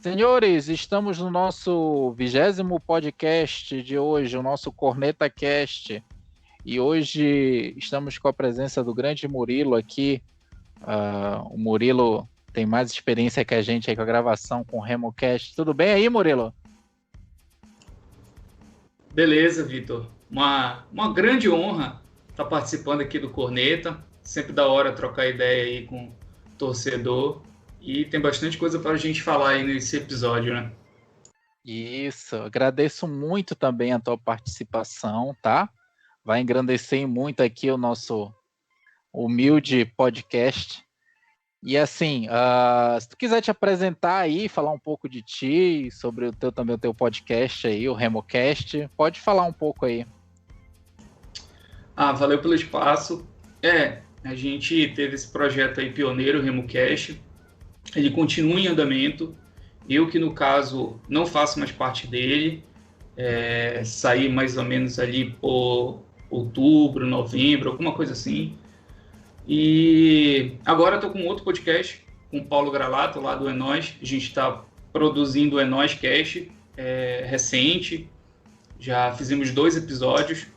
Senhores, estamos no nosso 20º podcast de hoje, o nosso Corneta Cast. E hoje estamos com a presença do grande Murilo aqui. O Murilo tem mais experiência que a gente aí com a gravação com o RemoCast. Tudo bem aí, Murilo? Beleza, Vitor. Uma grande honra estar participando aqui do Corneta. Sempre da hora trocar ideia aí com o torcedor. E tem bastante coisa para a gente falar aí nesse episódio, né? Isso, agradeço muito também a tua participação, tá? Vai engrandecer muito aqui o nosso humilde podcast. E assim, se tu quiser te apresentar aí, falar um pouco de ti, sobre também o teu podcast aí, o RemoCast, pode falar um pouco aí. Valeu pelo espaço. A gente teve esse projeto aí pioneiro, o RemoCast. Ele continua em andamento. Eu que, no caso, não faço mais parte dele. Saí mais ou menos ali por outubro, novembro, alguma coisa assim. E agora estou com outro podcast, com o Paulo Gralato, lá do É Nóis. A gente está produzindo o É Nóis Cast recente. Já fizemos 2 episódios.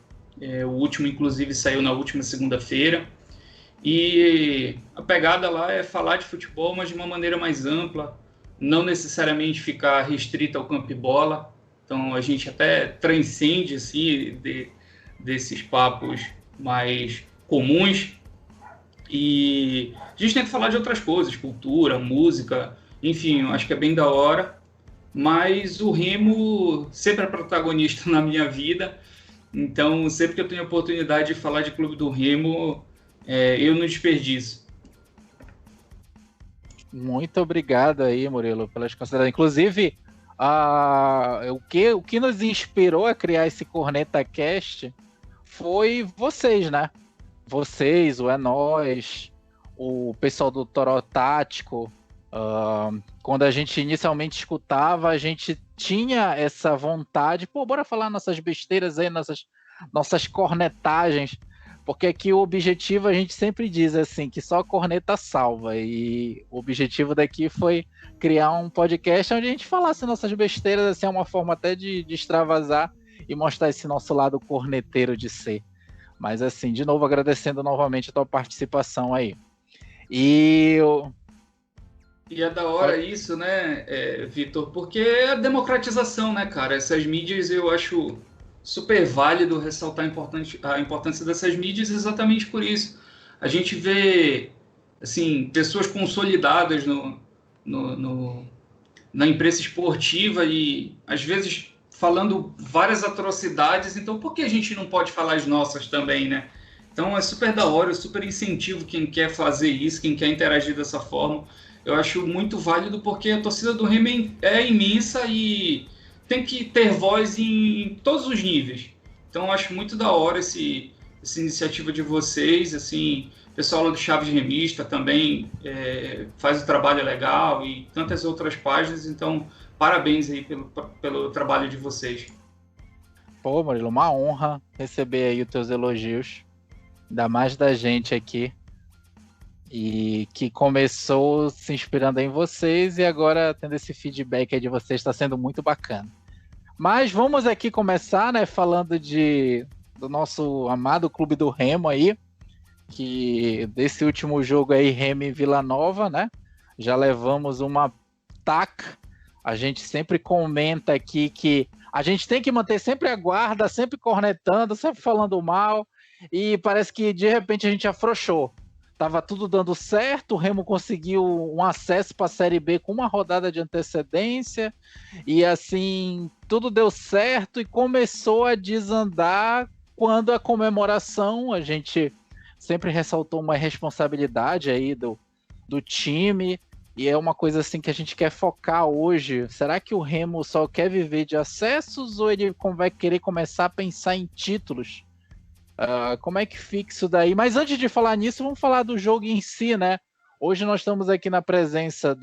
O último, inclusive, saiu na última segunda-feira. E a pegada lá é falar de futebol, mas de uma maneira mais ampla, não necessariamente ficar restrita ao campo e bola. Então a gente até transcende assim, desses papos mais comuns e a gente tenta falar de outras coisas, cultura, música, enfim, eu acho que é bem da hora. Mas o Remo sempre é protagonista na minha vida, então sempre que eu tenho a oportunidade de falar de Clube do Remo, eu não desperdiço. Muito obrigado aí, Murilo, pelas considerações. Inclusive, o que nos inspirou a criar esse Corneta Cast foi vocês, né? Vocês, o É Nóis, o pessoal do Toró Tático. Quando a gente inicialmente escutava, a gente tinha essa vontade, bora falar nossas besteiras aí, nossas cornetagens, porque aqui o objetivo, a gente sempre diz assim, que só a corneta salva, e o objetivo daqui foi criar um podcast onde a gente falasse nossas besteiras, assim, é uma forma até de extravasar e mostrar esse nosso lado corneteiro de ser. Mas assim, de novo, agradecendo novamente a tua participação aí. E é da hora isso, né, Vitor? Porque é a democratização, né, cara? Essas mídias eu acho super válido ressaltar a importância dessas mídias exatamente por isso. A gente vê, assim, pessoas consolidadas na imprensa esportiva e, às vezes, falando várias atrocidades. Então, por que a gente não pode falar as nossas também, né? Então, é super da hora, eu super incentivo quem quer fazer isso, quem quer interagir dessa forma. Eu acho muito válido porque a torcida do Remo é imensa e tem que ter voz em todos os níveis. Então, eu acho muito da hora essa iniciativa de vocês. Assim, o pessoal lá do Chaves Remista também faz o trabalho legal e tantas outras páginas. Então, parabéns aí pelo trabalho de vocês. Pô, Murilo, uma honra receber aí os teus elogios, ainda mais da gente aqui, e que começou se inspirando em vocês e agora tendo esse feedback aí de vocês, está sendo muito bacana. Mas vamos aqui começar, né, falando do nosso amado Clube do Remo aí, que desse último jogo aí, Remo e Vila Nova, né, já levamos uma taca. A gente sempre comenta aqui que a gente tem que manter sempre a guarda, sempre cornetando, sempre falando mal, e parece que de repente a gente afrouxou. Tava tudo dando certo, o Remo conseguiu um acesso para a Série B com uma rodada de antecedência, e assim, tudo deu certo e começou a desandar quando a comemoração, a gente sempre ressaltou uma responsabilidade aí do time, e é uma coisa assim que a gente quer focar hoje. Será que o Remo só quer viver de acessos ou ele vai querer começar a pensar em títulos? Como é que fica isso daí? Mas antes de falar nisso, vamos falar do jogo em si, né? Hoje nós estamos aqui na presença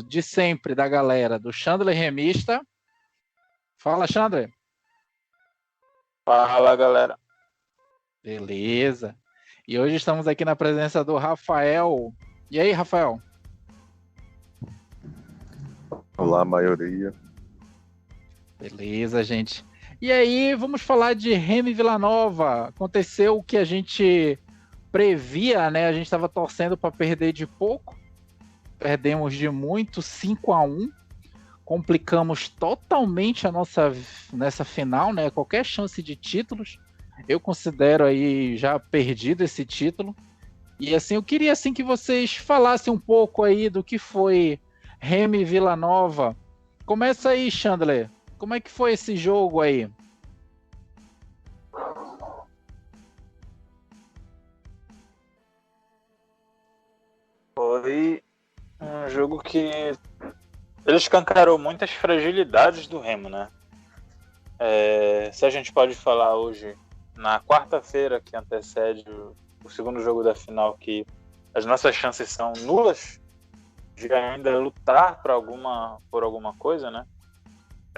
de sempre da galera, do Chandler Remista. Fala, Chandler. Fala, galera. Beleza. E hoje estamos aqui na presença do Rafael. E aí, Rafael? Olá, maioria. Beleza, gente. E aí, vamos falar de Remo e Vila Nova. Aconteceu o que a gente previa, né? A gente estava torcendo para perder de pouco. Perdemos de muito, 5-1. Complicamos totalmente nessa final, né? Qualquer chance de títulos. Eu considero aí já perdido esse título. E assim, eu queria assim que vocês falassem um pouco aí do que foi Remo e Vila Nova. Começa aí, Chandler. Como é que foi esse jogo aí? Foi um jogo que ele escancarou muitas fragilidades do Remo, né? Se a gente pode falar hoje, na quarta-feira que antecede o segundo jogo da final, que as nossas chances são nulas de ainda lutar por alguma coisa, né?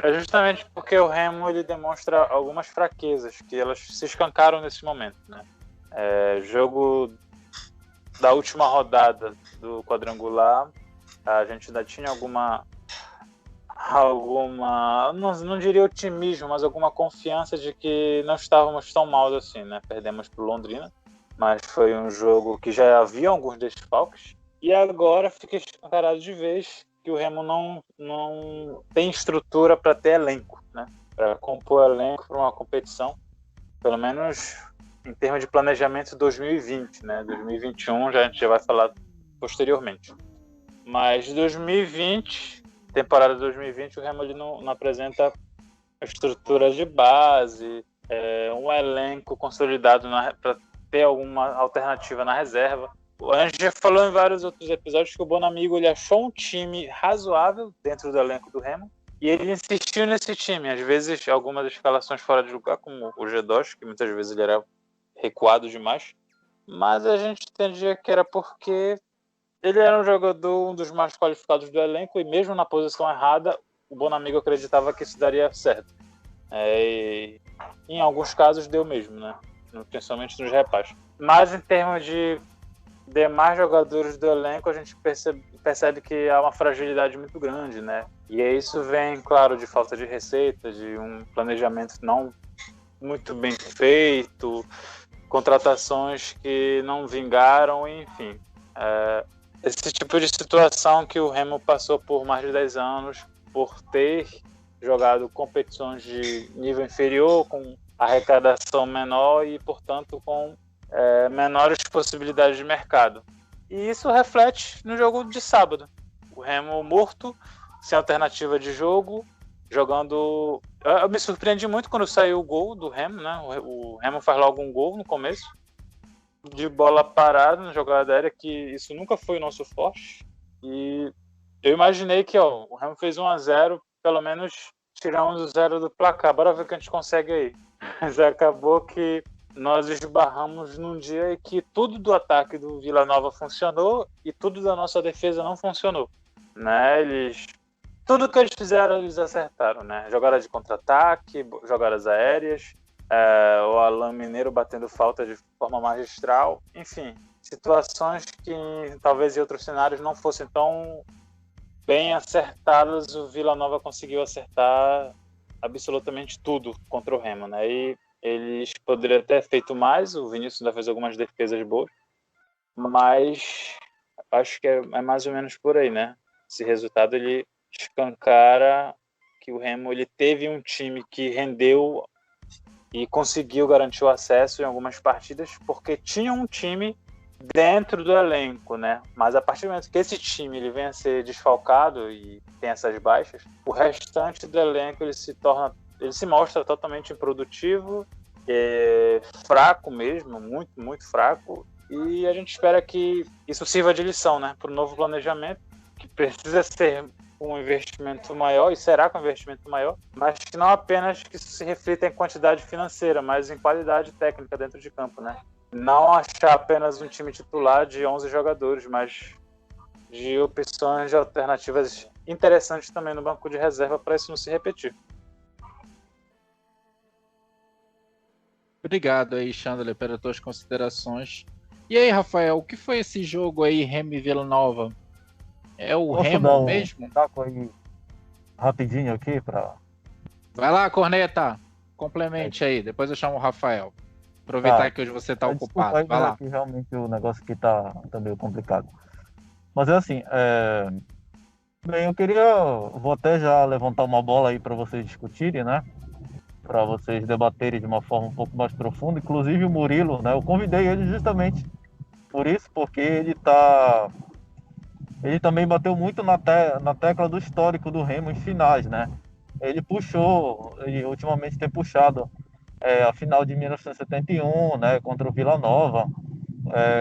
É justamente porque o Remo ele demonstra algumas fraquezas que elas se escancaram nesse momento, né? Jogo da última rodada do quadrangular, a gente ainda tinha alguma não diria otimismo, mas alguma confiança de que não estávamos tão mal assim, né? Perdemos para o Londrina, mas foi um jogo que já havia alguns desfalques e agora fica escancarado de vez que o Remo não tem estrutura para ter elenco, né? Para compor elenco para uma competição, pelo menos em termos de planejamento 2020, né? 2021 a gente já vai falar posteriormente. Mas 2020, temporada 2020, o Remo ele não apresenta estrutura de base, um elenco consolidado para ter alguma alternativa na reserva. A gente já falou em vários outros episódios que o Bonamigo ele achou um time razoável dentro do elenco do Remo e ele insistiu nesse time. Às vezes, algumas escalações fora de lugar, como o G2, que muitas vezes ele era recuado demais, mas a gente entendia que era porque ele era um jogador, um dos mais qualificados do elenco, e mesmo na posição errada, o Bonamigo acreditava que isso daria certo. E em alguns casos deu mesmo, né? Principalmente nos reparos. Mas em termos de demais jogadores do elenco, a gente percebe que há uma fragilidade muito grande, né? E isso vem, claro, de falta de receita, de um planejamento não muito bem feito, contratações que não vingaram, enfim. Esse tipo de situação que o Remo passou por mais de 10 anos, por ter jogado competições de nível inferior, com arrecadação menor e, portanto, com menores possibilidades de mercado. E isso reflete no jogo de sábado. O Remo morto, sem alternativa de jogo, jogando... Eu me surpreendi muito quando saiu o gol do Remo, né? O Remo faz logo um gol no começo, de bola parada na jogada aérea, que isso nunca foi o nosso forte. E eu imaginei que o Remo fez 1-0, pelo menos tiramos o 0 do placar. Bora ver o que a gente consegue aí. Mas acabou que nós esbarramos num dia em que tudo do ataque do Vila Nova funcionou e tudo da nossa defesa não funcionou, né? Tudo que eles fizeram, eles acertaram, né? Jogada de contra-ataque, jogadas aéreas, o Alain Mineiro batendo falta de forma magistral, enfim, situações que talvez em outros cenários não fossem tão bem acertadas. O Vila Nova conseguiu acertar absolutamente tudo contra o Remo, né? E eles poderiam ter feito mais, o Vinícius ainda fez algumas defesas boas, mas acho que é mais ou menos por aí, né? Esse resultado ele escancara que o Remo ele teve um time que rendeu e conseguiu garantir o acesso em algumas partidas porque tinha um time dentro do elenco, né? Mas a partir do momento que esse time ele vem a ser desfalcado e tem essas baixas, o restante do elenco ele se mostra totalmente improdutivo, fraco mesmo, muito, muito fraco, e a gente espera que isso sirva de lição, né, para o novo planejamento, que precisa ser um investimento maior, e será com um investimento maior, mas que não apenas que isso se reflita em quantidade financeira, mas em qualidade técnica dentro de campo, né? Não achar apenas um time titular de 11 jogadores, mas de opções de alternativas interessantes também no banco de reserva para isso não se repetir. Obrigado aí, Chandler, pelas tuas considerações. E aí, Rafael, o que foi esse jogo aí, Remo e Vila Nova? É o Posso Remo dar um mesmo? taco aí rapidinho aqui para... Vai lá, Corneta. Complemente aí. Depois eu chamo o Rafael. Aproveitar que hoje você está ocupado. Desculpa aí, Vai lá. aqui realmente o negócio aqui tá meio complicado. Mas é assim, bem, vou até já levantar uma bola aí para vocês discutirem, né? Para vocês debaterem de uma forma um pouco mais profunda. Inclusive o Murilo, né? Eu convidei ele justamente por isso, porque ele também bateu muito na tecla do histórico do Remo em finais, né? Ele ultimamente tem puxado a final de 1971, né? Contra o Vila Nova,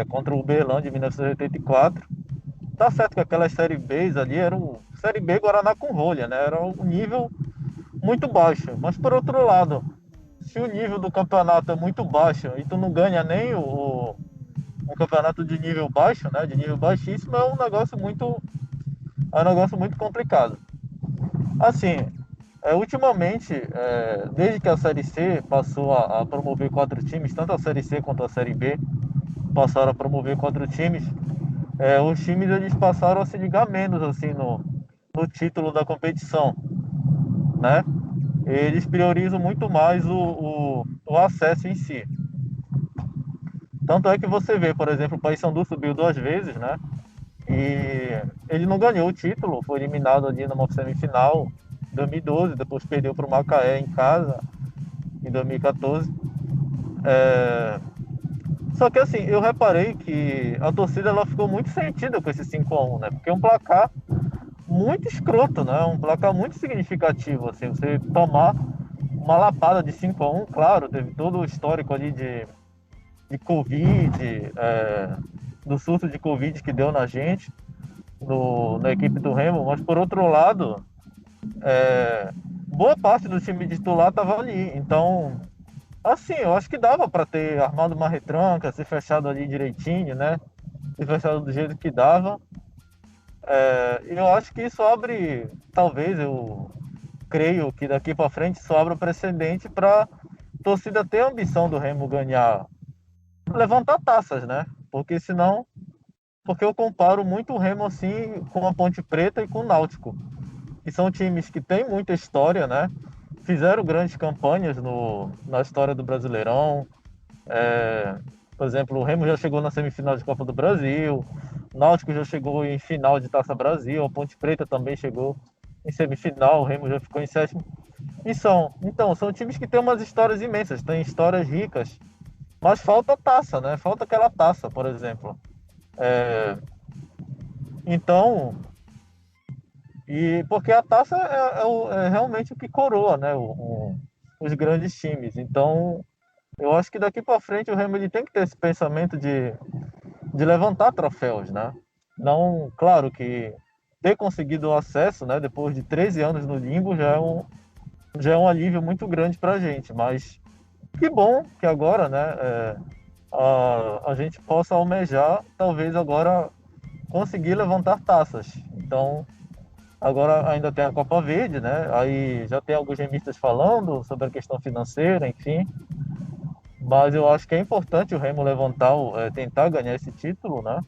contra o Uberlândia de 1984. Tá certo que aquelas série Bs ali eram série B Guaraná com rolha, né? Era um nível muito baixo. Mas por outro lado, se o nível do campeonato é muito baixo e tu não ganha nem um campeonato de nível baixo, né? De nível baixíssimo, é um negócio muito complicado. Assim, ultimamente, desde que a Série C passou a promover 4 times, tanto a Série C quanto a Série B passaram a promover 4 times, os times eles passaram a se ligar menos assim no título da competição, né? Eles priorizam muito mais o acesso em si. Tanto é que você vê, por exemplo, o Paysandu subiu 2 vezes, né? E ele não ganhou o título, foi eliminado ali numa semifinal em 2012, depois perdeu para o Macaé em casa em 2014. Só que assim, eu reparei que a torcida ela ficou muito sentida com esse 5-1, né? Porque é um placar muito escroto, né? Um placar muito significativo, assim, você tomar uma lapada de 5-1, claro, teve todo o histórico ali de Covid, do surto de Covid que deu na gente, na equipe do Remo, mas por outro lado, boa parte do time titular estava ali, então, assim, eu acho que dava para ter armado uma retranca, ser fechado ali direitinho, né? Ser fechado do jeito que dava. Eu acho que isso abre, talvez, eu creio que daqui para frente isso abre o precedente para torcida ter a ambição do Remo ganhar, levantar taças, né? Porque eu comparo muito o Remo assim com a Ponte Preta e com o Náutico, que são times que têm muita história, né? Fizeram grandes campanhas na história do Brasileirão. Por exemplo, o Remo já chegou na semifinal de Copa do Brasil, o Náutico já chegou em final de Taça Brasil, a Ponte Preta também chegou em semifinal, o Remo já ficou em sétimo. Então, são times que têm umas histórias imensas, têm histórias ricas, mas falta taça, né? Falta aquela taça, por exemplo. Então, porque a taça é realmente o que coroa, né? Os grandes times. Então, eu acho que daqui para frente o Remo ele tem que ter esse pensamento de levantar troféus, né? Não, claro que ter conseguido o acesso, né? Depois de 13 anos no limbo já é um alívio muito grande para a gente, mas que bom que agora, né? A gente possa almejar, talvez agora conseguir levantar taças. Então, agora ainda tem a Copa Verde, né? Aí já tem alguns remistas falando sobre a questão financeira, enfim. Mas eu acho que é importante o Remo levantar, tentar ganhar esse título, né?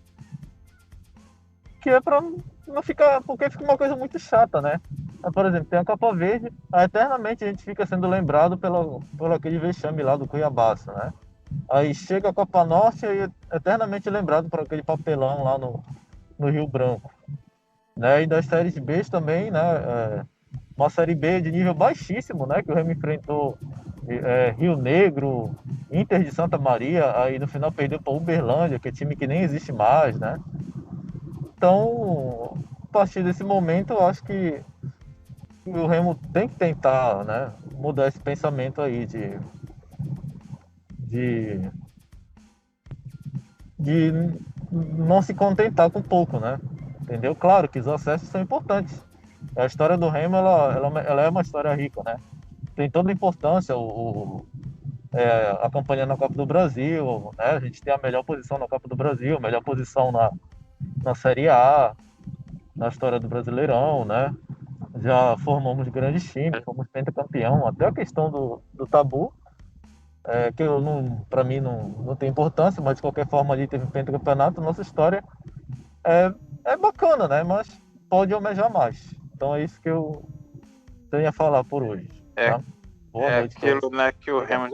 Que é para não ficar, porque fica uma coisa muito chata, né? Por exemplo, tem a Copa Verde, eternamente a gente fica sendo lembrado pelo aquele vexame lá do Cuiabaça, né? Aí chega a Copa Norte e é eternamente lembrado por aquele papelão lá no Rio Branco, né? E das séries B também, né? Uma série B de nível baixíssimo, né? Que o Remo enfrentou Rio Negro, Inter de Santa Maria, aí no final perdeu para Uberlândia, que é time que nem existe mais, né? Então, a partir desse momento, eu acho que o Remo tem que tentar, né, mudar esse pensamento aí de não se contentar com pouco, né? Entendeu? Claro que os acessos são importantes. A história do Remo, ela é uma história rica, né? Tem toda a importância, a campanha na Copa do Brasil, né? A gente tem a melhor posição na Copa do Brasil, a melhor posição na Série A, na história do Brasileirão, né? Já formamos grandes times, fomos pentacampeão, até a questão do tabu, que para mim não tem importância, mas de qualquer forma ali teve pentacampeonato, nossa história é bacana, né? Mas pode almejar mais. Então é isso que eu tenho a falar por hoje. Tá? Boa noite, aquilo, né, que o Remo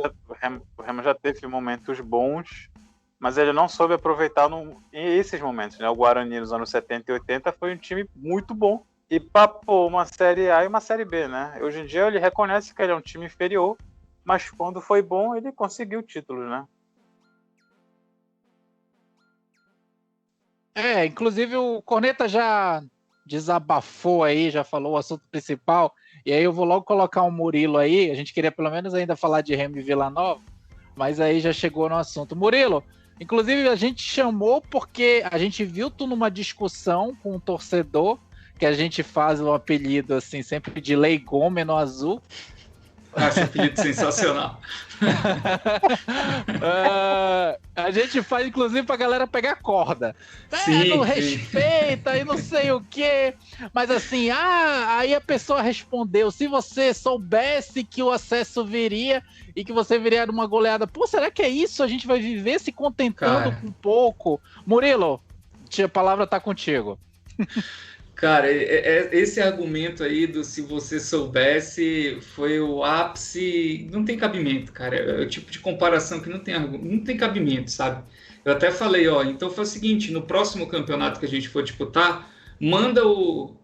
já teve momentos bons, mas ele não soube aproveitar esses momentos, né? O Guarani nos anos 70 e 80 foi um time muito bom e papou uma Série A e uma Série B, né? Hoje em dia ele reconhece que ele é um time inferior, mas quando foi bom ele conseguiu títulos, né? Inclusive o Corneta já desabafou aí, já falou o assunto principal, e aí eu vou logo colocar um Murilo aí, a gente queria pelo menos ainda falar de Remo e Vila Nova, mas aí já chegou no assunto. Murilo, inclusive a gente chamou porque a gente viu tu numa discussão com um torcedor, que a gente faz um apelido assim, sempre de Leigômeno Azul. Esse apelido sensacional. A gente faz, inclusive, pra galera pegar corda. Sim, não respeita e não sei o quê. Mas assim, aí a pessoa respondeu: se você soubesse que o acesso viria e que você viria numa goleada, pô, será que é isso? A gente vai viver se contentando com pouco? Murilo, a palavra tá contigo. Cara, esse argumento aí do se você soubesse foi o ápice, não tem cabimento, cara. É o tipo de comparação que não tem cabimento, sabe? Eu até falei, então foi o seguinte, no próximo campeonato que a gente for disputar, manda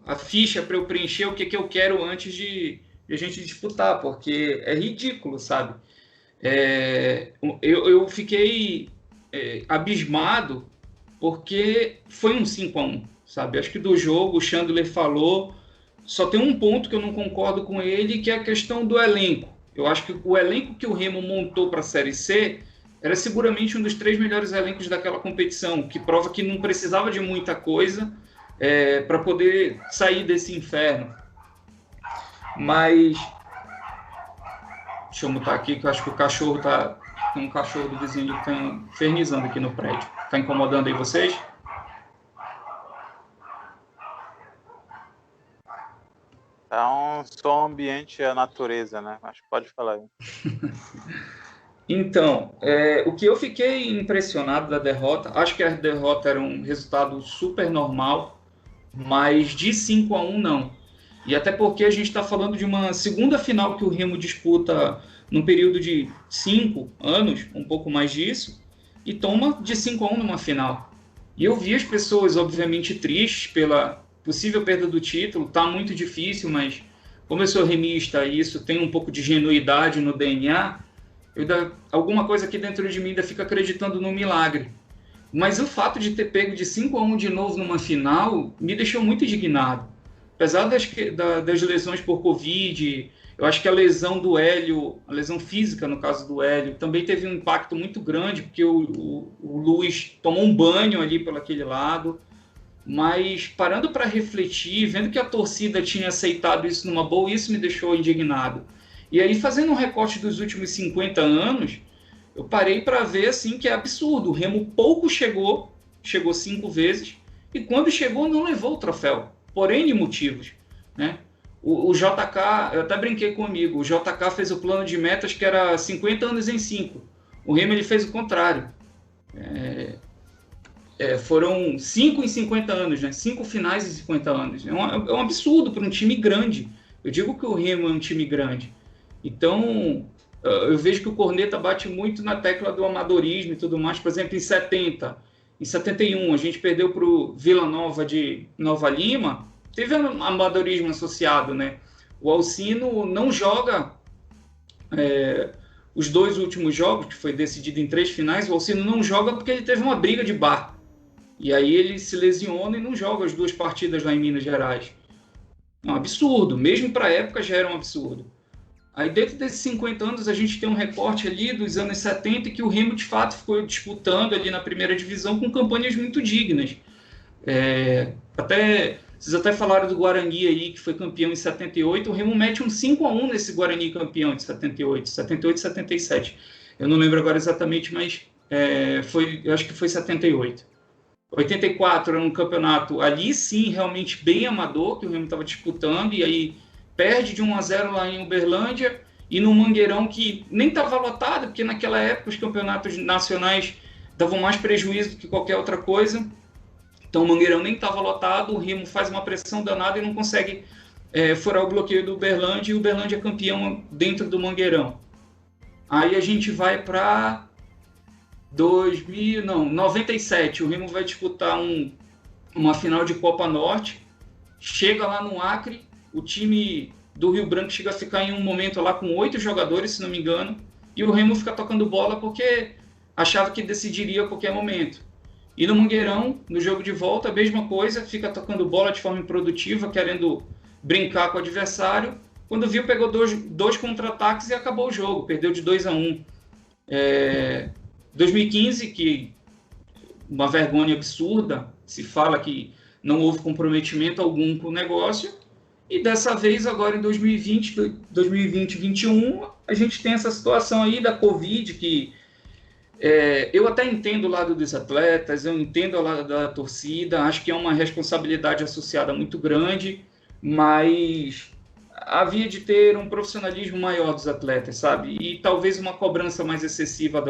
a ficha para eu preencher o que eu quero antes de a gente disputar, porque é ridículo, sabe? Eu fiquei abismado porque foi um 5-1. Sabe? Acho que do jogo, o Chandler falou, só tem um ponto que eu não concordo com ele, que é a questão do elenco. Eu acho que o elenco que o Remo montou para a Série C era seguramente um dos 3 melhores elencos daquela competição, que prova que não precisava de muita coisa para poder sair desse inferno. Mas, deixa eu mutar aqui, que eu acho que o cachorro tem um cachorro do vizinho que está infernizando aqui no prédio. Está incomodando aí vocês? É um som ambiente, a natureza, né? Acho que pode falar aí. Então, o que eu fiquei impressionado da derrota, acho que a derrota era um resultado super normal, mas de 5-1 não. E até porque a gente está falando de uma segunda final que o Remo disputa num período de 5 anos, um pouco mais disso, e toma de 5-1 numa final. E eu vi as pessoas, obviamente, tristes pela possível perda do título, tá muito difícil, mas como eu sou remista e isso tem um pouco de genuidade no DNA, alguma coisa aqui dentro de mim ainda fica acreditando no milagre. Mas o fato de ter pego de 5-1 de novo numa final me deixou muito indignado. Apesar das lesões por Covid, eu acho que a lesão do Hélio, a lesão física no caso do Hélio, também teve um impacto muito grande, porque o Luiz tomou um banho ali pelo aquele lado. Mas parando para refletir, vendo que a torcida tinha aceitado isso numa boa, isso me deixou indignado. E aí, fazendo um recorte dos últimos 50 anos, eu parei para ver assim, que é absurdo. O Remo pouco chegou 5 vezes, e quando chegou não levou o troféu, por N motivos, né? O JK, eu até brinquei comigo, o JK fez o plano de metas que era 50 anos em 5. O Remo ele fez o contrário. Foram 5 em 50 anos, né? 5 finais em 50 anos. É um absurdo para um time grande. Eu digo que o Remo é um time grande. Então, eu vejo que o Corneta bate muito na tecla do amadorismo e tudo mais. Por exemplo, em 70, em 71, a gente perdeu para o Vila Nova de Nova Lima. Teve um amadorismo associado, né? O Alcino não joga os 2 últimos jogos, que foi decidido em 3 finais. O Alcino não joga porque ele teve uma briga de bar. E aí ele se lesiona e não joga as 2 partidas lá em Minas Gerais. É um absurdo. Mesmo para a época já era um absurdo. Aí dentro desses 50 anos a gente tem um recorte ali dos anos 70 que o Remo de fato ficou disputando ali na primeira divisão com campanhas muito dignas. Vocês até falaram do Guarani aí, que foi campeão em 78. O Remo mete um 5-1 nesse Guarani campeão de 78 e 77. Eu não lembro agora exatamente, mas eu acho que foi 78. 84 era um campeonato ali sim, realmente bem amador, que o Remo estava disputando, e aí perde de 1-0 lá em Uberlândia, e no Mangueirão que nem estava lotado, porque naquela época os campeonatos nacionais davam mais prejuízo do que qualquer outra coisa. Então o Mangueirão nem estava lotado, o Remo faz uma pressão danada e não consegue furar o bloqueio do Uberlândia, e o Uberlândia é campeão dentro do Mangueirão. Aí a gente vai para 97, o Remo vai disputar uma final de Copa Norte, chega lá no Acre, o time do Rio Branco chega a ficar em um momento lá com 8 jogadores, se não me engano, e o Remo fica tocando bola porque achava que decidiria a qualquer momento. E no Mangueirão, no jogo de volta, a mesma coisa, fica tocando bola de forma improdutiva, querendo brincar com o adversário. Quando viu, pegou dois contra-ataques e acabou o jogo, perdeu de 2-1. 2015, que uma vergonha absurda, se fala que não houve comprometimento algum com o negócio, e dessa vez, agora em 2020, 2021, a gente tem essa situação aí da Covid, que eu até entendo o lado dos atletas, eu entendo o lado da torcida, acho que é uma responsabilidade associada muito grande, mas havia de ter um profissionalismo maior dos atletas, sabe? E talvez uma cobrança mais excessiva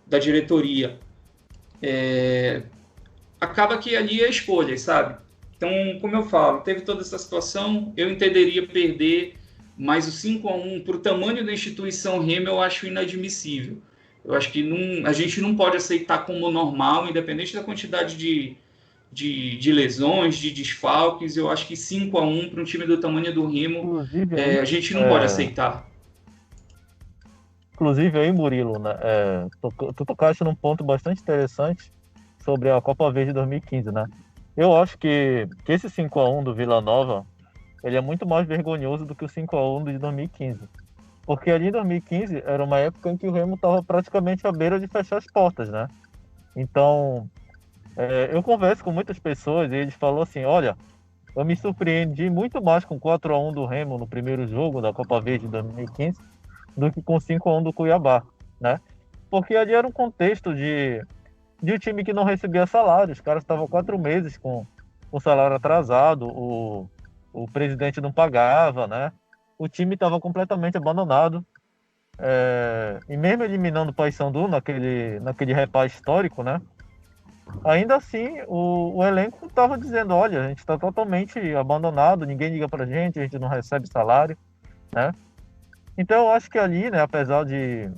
da diretoria. Acaba que ali é escolha, sabe? Então, como eu falo, teve toda essa situação, eu entenderia perder, mas o 5-1 para o tamanho da instituição Remo eu acho inadmissível. Eu acho que a gente não pode aceitar como normal, independente da quantidade de lesões, de desfalques. Eu acho que 5-1 para um time do tamanho do Remo, a gente não pode aceitar. Inclusive aí, Murilo, né, tu tocaste num ponto bastante interessante sobre a Copa Verde 2015, né? Eu acho que esse 5-1 do Vila Nova, ele é muito mais vergonhoso do que o 5-1 de 2015. Porque ali em 2015 era uma época em que o Remo estava praticamente à beira de fechar as portas, né? Então, eu converso com muitas pessoas e eles falam assim, olha, eu me surpreendi muito mais com 4-1 do Remo no primeiro jogo da Copa Verde de 2015 do que com 5-1 do Cuiabá, né? Porque ali era um contexto de um time que não recebia salário, os caras estavam 4 meses com salário atrasado, o presidente não pagava, né? O time estava completamente abandonado, e mesmo eliminando o Paysandu naquele repá histórico, né? Ainda assim, o elenco estava dizendo, olha, a gente está totalmente abandonado, ninguém liga pra gente, a gente não recebe salário, né? Então eu acho que ali, né, apesar de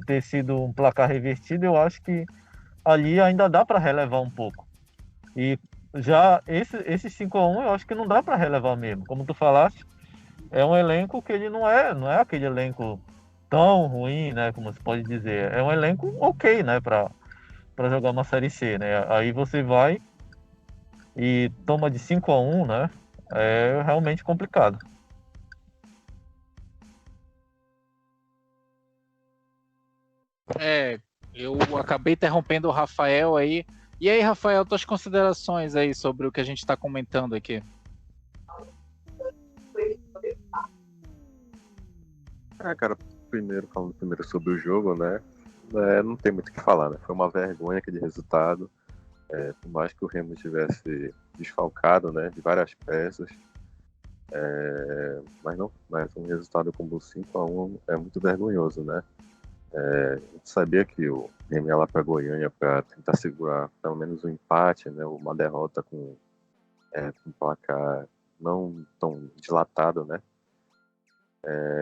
ter sido um placar revertido, eu acho que ali ainda dá para relevar um pouco. E já esse 5-1 eu acho que não dá para relevar mesmo. Como tu falaste, é um elenco que ele não é aquele elenco tão ruim, né, como se pode dizer. É um elenco ok, né, para jogar uma Série C, né? Aí você vai e toma de 5-1, né? É realmente complicado. Eu acabei interrompendo o Rafael aí. E aí, Rafael, tuas considerações aí sobre o que a gente está comentando aqui? Cara, falando primeiro sobre o jogo, né? Não tem muito o que falar, né? Foi uma vergonha aquele resultado. Por mais que o Remo tivesse desfalcado, né, de várias peças. Mas um resultado como o 5-1 é muito vergonhoso, né? A gente sabia que o Remo ia lá para Goiânia para tentar segurar pelo menos um empate, né? Uma derrota com um placar não tão dilatado, né?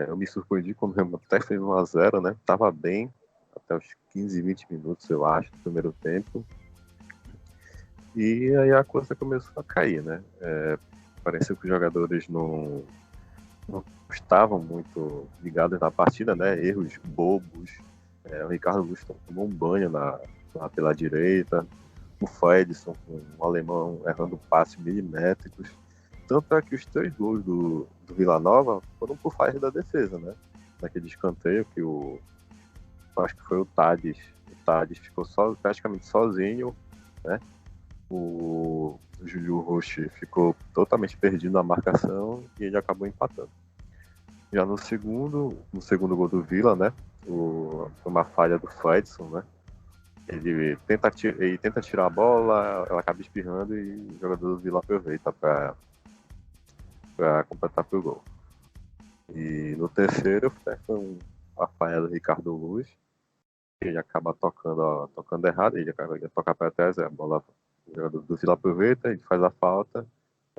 Eu me surpreendi quando o Remo até fez 1-0, né? Tava bem até os 15, 20 minutos, eu acho, do primeiro tempo. E aí a coisa começou a cair, né? Parecia que os jogadores não estavam muito ligados na partida, né? Erros bobos. O Ricardo Luz tomou um banho lá pela direita. O Fredson, com o alemão errando passes milimétricos. Tanto é que os 3 gols do Vila Nova foram por falha da defesa, né? Naquele escanteio que acho que foi o Tades. O Tades ficou praticamente sozinho, né? O Júlio Roche ficou totalmente perdido na marcação e ele acabou empatando. Já no segundo gol do Vila, né? Foi uma falha do Fredson, né? Ele tenta tirar a bola, ela acaba espirrando e o jogador do Vila aproveita para completar pro gol. E no terceiro foi uma falha do Ricardo Luz, ele acaba tocando errado, ele ia tocar para trás, a bola, o jogador do Vila aproveita, ele faz a falta,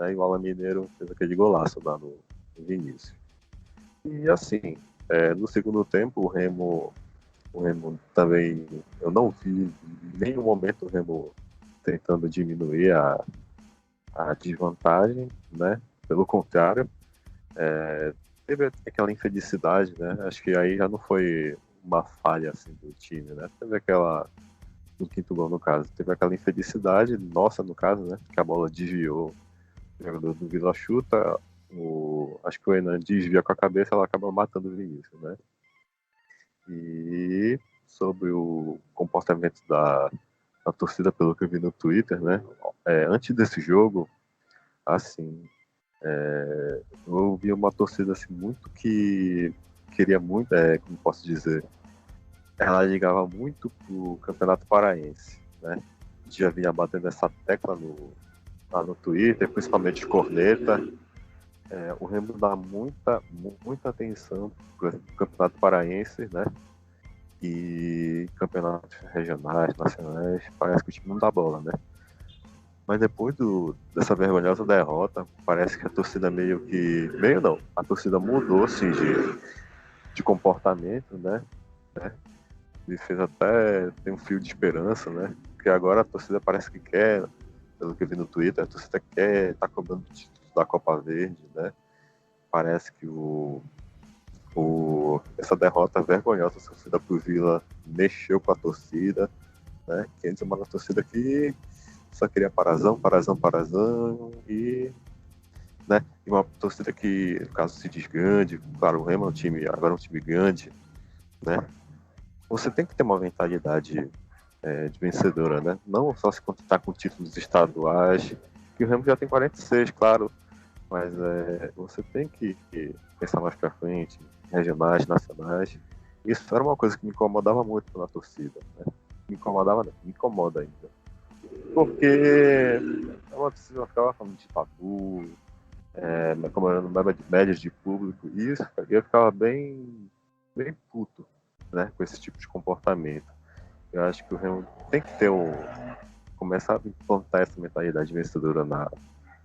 né? E o Alan Mineiro fez aquele golaço lá no início. E assim, no segundo tempo, o Remo também, eu não vi em nenhum momento o Remo tentando diminuir a desvantagem, né? Pelo contrário, teve aquela infelicidade, né? Acho que aí já não foi uma falha assim do time, né? Teve aquela, no quinto gol no caso, teve aquela infelicidade nossa no caso, né? Que a bola desviou, o jogador do Vila chuta, acho que o Enan desvia com a cabeça, ela acaba matando o Vinícius, né? E sobre o comportamento da torcida, pelo que eu vi no Twitter, né? Antes desse jogo, assim, eu vi uma torcida assim muito que queria muito, como posso dizer, ela ligava muito pro Campeonato Paraense, né? Já vinha batendo essa tecla lá no Twitter, principalmente Corneta. O Remo dá muita atenção pro Campeonato Paraense, né? E campeonatos regionais, nacionais, parece que o time não dá bola, né? Mas depois dessa vergonhosa derrota, parece que a torcida meio não, a torcida mudou assim de comportamento, né? E fez até tem um fio de esperança, né? Porque agora a torcida parece que quer, pelo que eu vi no Twitter, a torcida tá cobrando o título da Copa Verde, né? Parece que essa derrota vergonhosa sofrida por Vila mexeu com a torcida, né? Que antes uma torcida que só queria parazão, e, né? E uma torcida que, no caso, se desgrande. Claro, o Remo agora é um time grande, né? Você tem que ter uma mentalidade de vencedora, né? Não só se contentar com títulos estaduais, que o Remo já tem 46, claro, mas você tem que pensar mais pra frente, regionais, nacionais. Isso era uma coisa que me incomodava muito na torcida, né? Me incomodava, não, me incomoda ainda. Porque é uma torcida que ficava falando de tabu, comemorando médias de público, e isso eu ficava bem puto, né, com esse tipo de comportamento. Eu acho que o Remo tem que começar a implantar essa mentalidade vencedora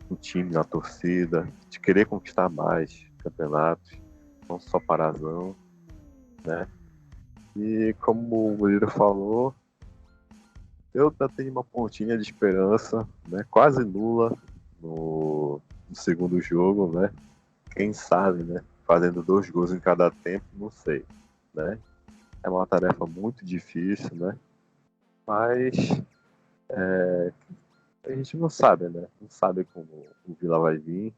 no time, na torcida, de querer conquistar mais campeonatos, não só parazão, né? E como o Murilo falou, eu ainda tenho uma pontinha de esperança, né? Quase nula no segundo jogo, né? Quem sabe, né? Fazendo 2 gols em cada tempo, não sei, né? É uma tarefa muito difícil, né? Mas a gente não sabe, né? Não sabe como o Vila vai vir.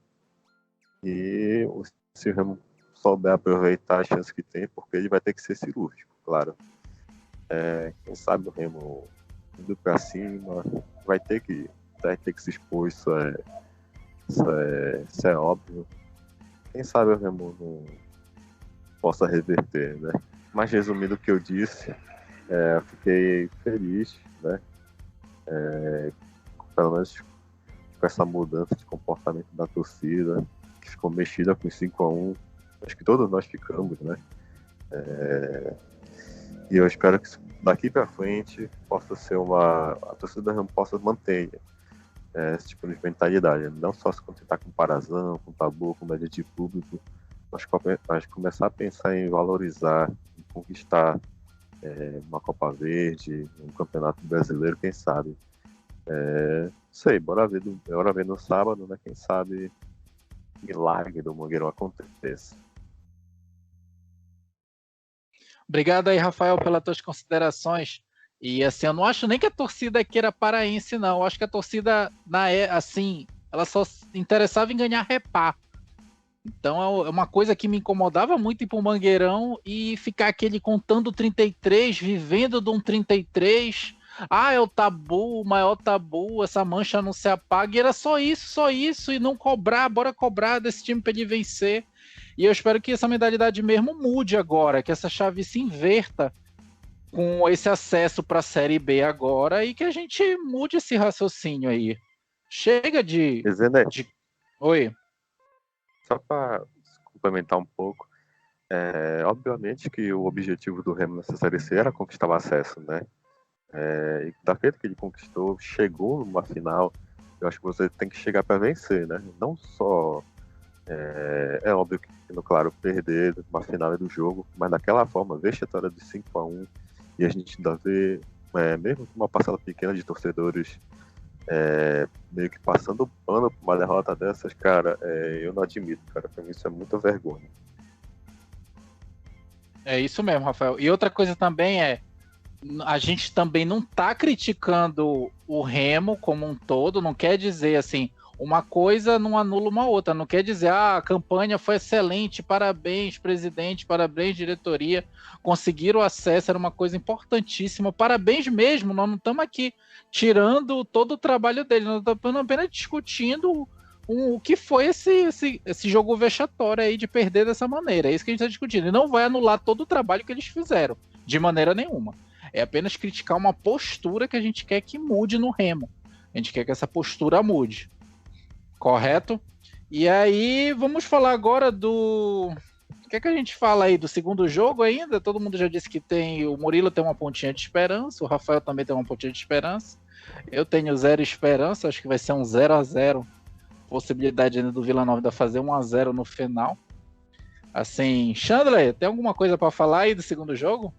E se o Remo souber aproveitar a chance que tem, porque ele vai ter que ser cirúrgico, claro. Quem sabe o Remo indo pra cima, vai ter que se expor, isso é óbvio. Quem sabe o Remo não possa reverter, né? Mas resumindo o que eu disse, eu fiquei feliz, né? Pelo menos com essa mudança de comportamento da torcida, que ficou mexida com 5-1. Acho que todos nós ficamos, né? E eu espero que daqui para frente possa ser a torcida não possa manter esse tipo de mentalidade, não só se contentar com parazão, com tabu, com média de público, mas começar a pensar em valorizar, em conquistar uma Copa Verde, um Campeonato Brasileiro, quem sabe. Sei, bora ver no sábado, né? Quem sabe milagre do Mangueirão aconteça. Obrigado aí, Rafael, pelas tuas considerações. E assim, eu não acho nem que a torcida aqui era paraense, não. Eu acho que a torcida, assim, ela só se interessava em ganhar repá. Então é uma coisa que me incomodava muito ir pro Mangueirão e ficar aquele contando 33, vivendo de um 33. Ah, é o tabu, o maior tabu, essa mancha não se apaga. E era só isso, e não cobrar, bora cobrar desse time para ele vencer. E eu espero que essa mentalidade mesmo mude agora, que essa chave se inverta com esse acesso para a Série B agora e que a gente mude esse raciocínio aí. Chega de... Oi. Só para complementar um pouco, obviamente que o objetivo do Remo nessa Série C era conquistar o acesso, né? E da feita que ele conquistou, chegou numa final, Eu acho que você tem que chegar para vencer, né? Não só é óbvio que, claro, perder uma final do jogo, mas daquela forma, vexatória de 5-1, e a gente ainda vê, mesmo com uma parcela pequena de torcedores meio que passando pano por uma derrota dessas, cara, eu não admito, cara. Pra mim isso é muita vergonha. É isso mesmo, Rafael. E outra coisa também a gente também não tá criticando o Remo como um todo, não quer dizer assim, uma coisa não anula uma outra, não quer dizer, a campanha foi excelente, parabéns, presidente, parabéns, diretoria, conseguiram acesso, era uma coisa importantíssima, parabéns mesmo, nós não estamos aqui tirando todo o trabalho deles, nós estamos apenas discutindo o que foi esse jogo vexatório aí de perder dessa maneira, é isso que a gente está discutindo, e não vai anular todo o trabalho que eles fizeram, de maneira nenhuma, é apenas criticar uma postura que a gente quer que mude no Remo, a gente quer que essa postura mude. Correto? E aí, vamos falar agora do... O que é que a gente fala aí do segundo jogo ainda? Todo mundo já disse que o Murilo tem uma pontinha de esperança, o Rafael também tem uma pontinha de esperança. Eu tenho 0 esperança, acho que vai ser um 0-0. Possibilidade ainda do Vila Nova ainda fazer 1-0 no final. Assim, Chandler, tem alguma coisa para falar aí do segundo jogo?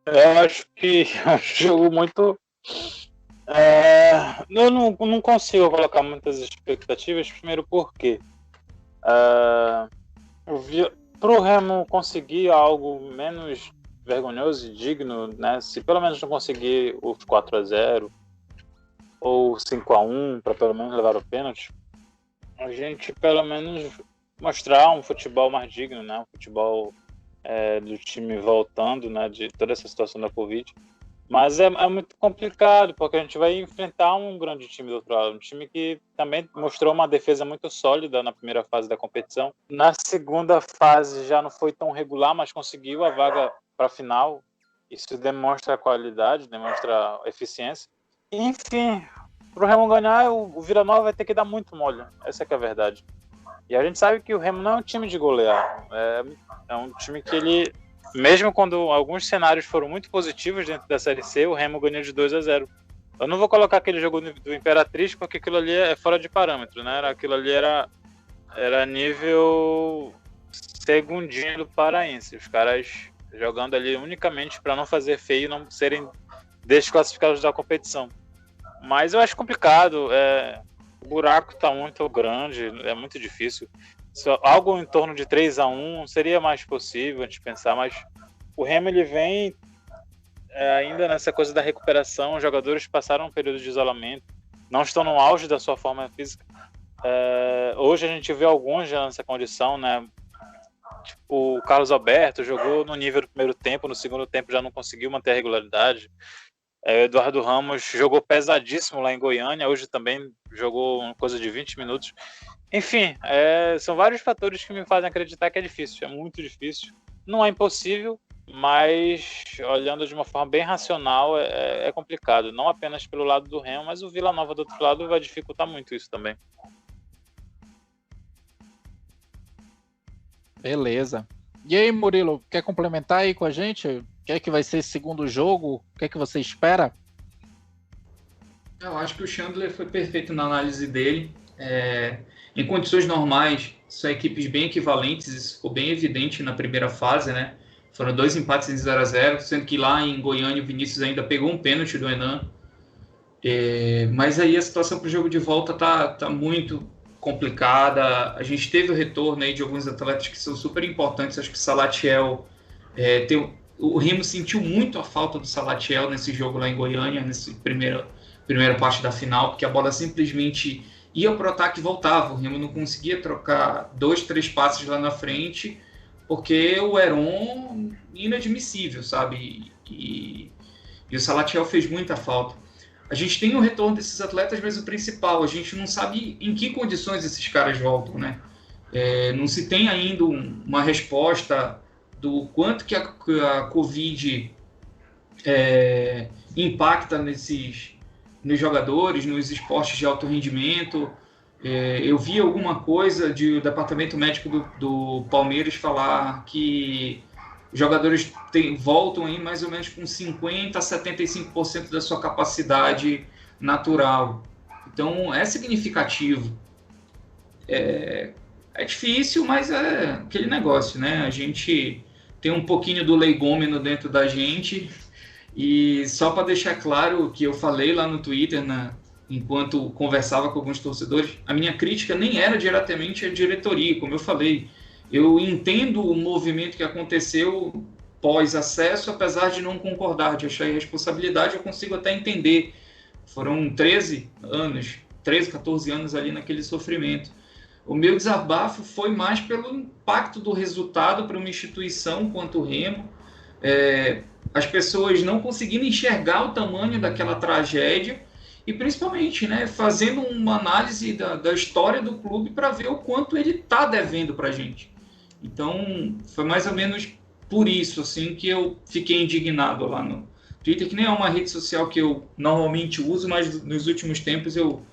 Eu acho que é um jogo muito... eu não consigo colocar muitas expectativas, primeiro porque pro Remo conseguir algo menos vergonhoso e digno, né, se pelo menos não conseguir os 4-0 ou 5-1 para pelo menos levar o pênalti, a gente pelo menos mostrar um futebol mais digno, né, um futebol do time voltando, né, de toda essa situação da Covid. Mas é muito complicado, porque a gente vai enfrentar um grande time do outro lado, um time que também mostrou uma defesa muito sólida na primeira fase da competição. Na segunda fase já não foi tão regular, mas conseguiu a vaga para a final. Isso demonstra qualidade, demonstra eficiência. Enfim, para o Remo ganhar, o Vila Nova vai ter que dar muito mole. Essa que é a verdade. E a gente sabe que o Remo não é um time de golear. É um time que ele... Mesmo quando alguns cenários foram muito positivos dentro da Série C, o Remo ganhou de 2-0. Eu não vou colocar aquele jogo do Imperatriz, porque aquilo ali é fora de parâmetro, né? Aquilo ali era nível segundinho do Paraense. Os caras jogando ali unicamente para não fazer feio e não serem desclassificados da competição. Mas eu acho complicado. O buraco está muito grande, é muito difícil. Algo em torno de 3-1 seria mais possível a gente pensar, mas o Remo ele vem ainda nessa coisa da recuperação. Os jogadores passaram um período de isolamento, não estão no auge da sua forma física. Hoje a gente vê alguns já nessa condição, né? Tipo, o Carlos Alberto jogou no nível do primeiro tempo, no segundo tempo já não conseguiu manter a regularidade. Eduardo Ramos jogou pesadíssimo lá em Goiânia, hoje também jogou uma coisa de 20 minutos. Enfim, são vários fatores que me fazem acreditar que é difícil, é muito difícil. Não é impossível, mas olhando de uma forma bem racional, é complicado. Não apenas pelo lado do Remo, mas o Vila Nova do outro lado vai dificultar muito isso também. Beleza. E aí, Murilo, quer complementar aí com a gente? O que é que vai ser esse segundo jogo? O que é que você espera? Eu acho que o Chandler foi perfeito na análise dele. Em condições normais, são equipes bem equivalentes, isso ficou bem evidente na primeira fase, né? Foram 2 empates em 0-0, sendo que lá em Goiânia o Vinícius ainda pegou um pênalti do Henan. Mas aí a situação para o jogo de volta tá muito complicada. A gente teve o retorno aí de alguns atletas que são super importantes. Acho que o Salatiel, o Remo sentiu muito a falta do Salatiel nesse jogo lá em Goiânia, nessa primeira parte da final, porque a bola simplesmente ia para o ataque e voltava. O Remo não conseguia trocar 2, 3 passes lá na frente, porque o Heron inadmissível, sabe? E o Salatiel fez muita falta. A gente tem o retorno desses atletas, mas o principal, a gente não sabe em que condições esses caras voltam, né? Não se tem ainda uma resposta do quanto que a Covid impacta nos jogadores, nos esportes de alto rendimento. Eu vi alguma coisa do departamento médico do Palmeiras falar que os jogadores voltam aí mais ou menos com 50% a 75% da sua capacidade natural. Então, é significativo. É difícil, mas é aquele negócio, né? A gente tem um pouquinho do leigômeno dentro da gente. E só para deixar claro o que eu falei lá no Twitter, enquanto conversava com alguns torcedores, a minha crítica nem era diretamente à diretoria, como eu falei. Eu entendo o movimento que aconteceu pós-acesso, apesar de não concordar, de achar irresponsabilidade, eu consigo até entender. Foram 13 anos, 13, 14 anos ali naquele sofrimento. O meu desabafo foi mais pelo impacto do resultado para uma instituição quanto o Remo, as pessoas não conseguindo enxergar o tamanho daquela tragédia e principalmente, né, fazendo uma análise da história do clube para ver o quanto ele está devendo para a gente. Então, foi mais ou menos por isso assim, que eu fiquei indignado lá no Twitter, que nem é uma rede social que eu normalmente uso, mas nos últimos tempos eu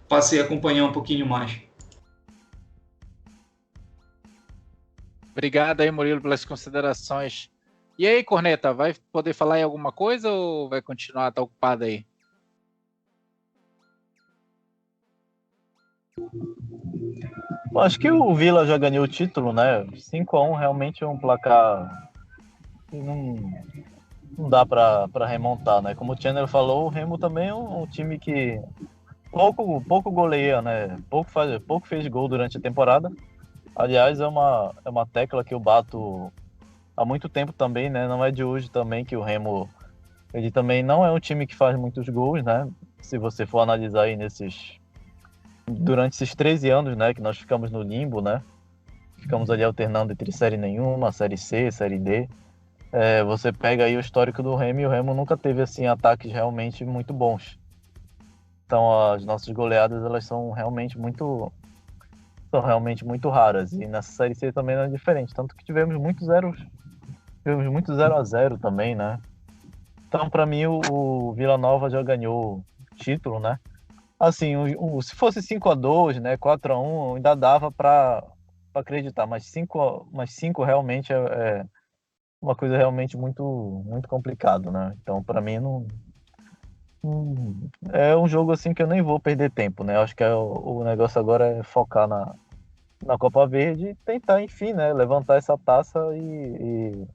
passei a acompanhar um pouquinho mais. Obrigado aí, Murilo, pelas considerações. E aí, Corneta, vai poder falar em alguma coisa ou vai continuar, tá ocupado aí? Acho que o Vila já ganhou o título, né? 5-1 realmente é um placar que não dá para remontar, né? Como o Chandler falou, o Remo também é um time que pouco goleia, né? Pouco fez gol durante a temporada. Aliás, é uma tecla que eu bato há muito tempo também, né? Não é de hoje também que o Remo, ele também não é um time que faz muitos gols, né? Se você for analisar aí durante esses 13 anos, né, que nós ficamos no limbo, né? Ficamos ali alternando entre série nenhuma, série C, série D. Você pega aí o histórico do Remo e o Remo nunca teve assim ataques realmente muito bons. Então as nossas goleadas elas são realmente muito raras, e nessa série C também não é diferente, tanto que tivemos muito 0-0 também, né? Então para mim o Vila Nova já ganhou o título, né? Assim, se fosse 5-2, né, 4-1, ainda dava para acreditar, mas 5 realmente é uma coisa realmente muito muito complicado, né? Então para mim não é um jogo assim que eu nem vou perder tempo, né? Acho que o negócio agora é focar na Copa Verde e tentar, enfim, né, levantar essa taça e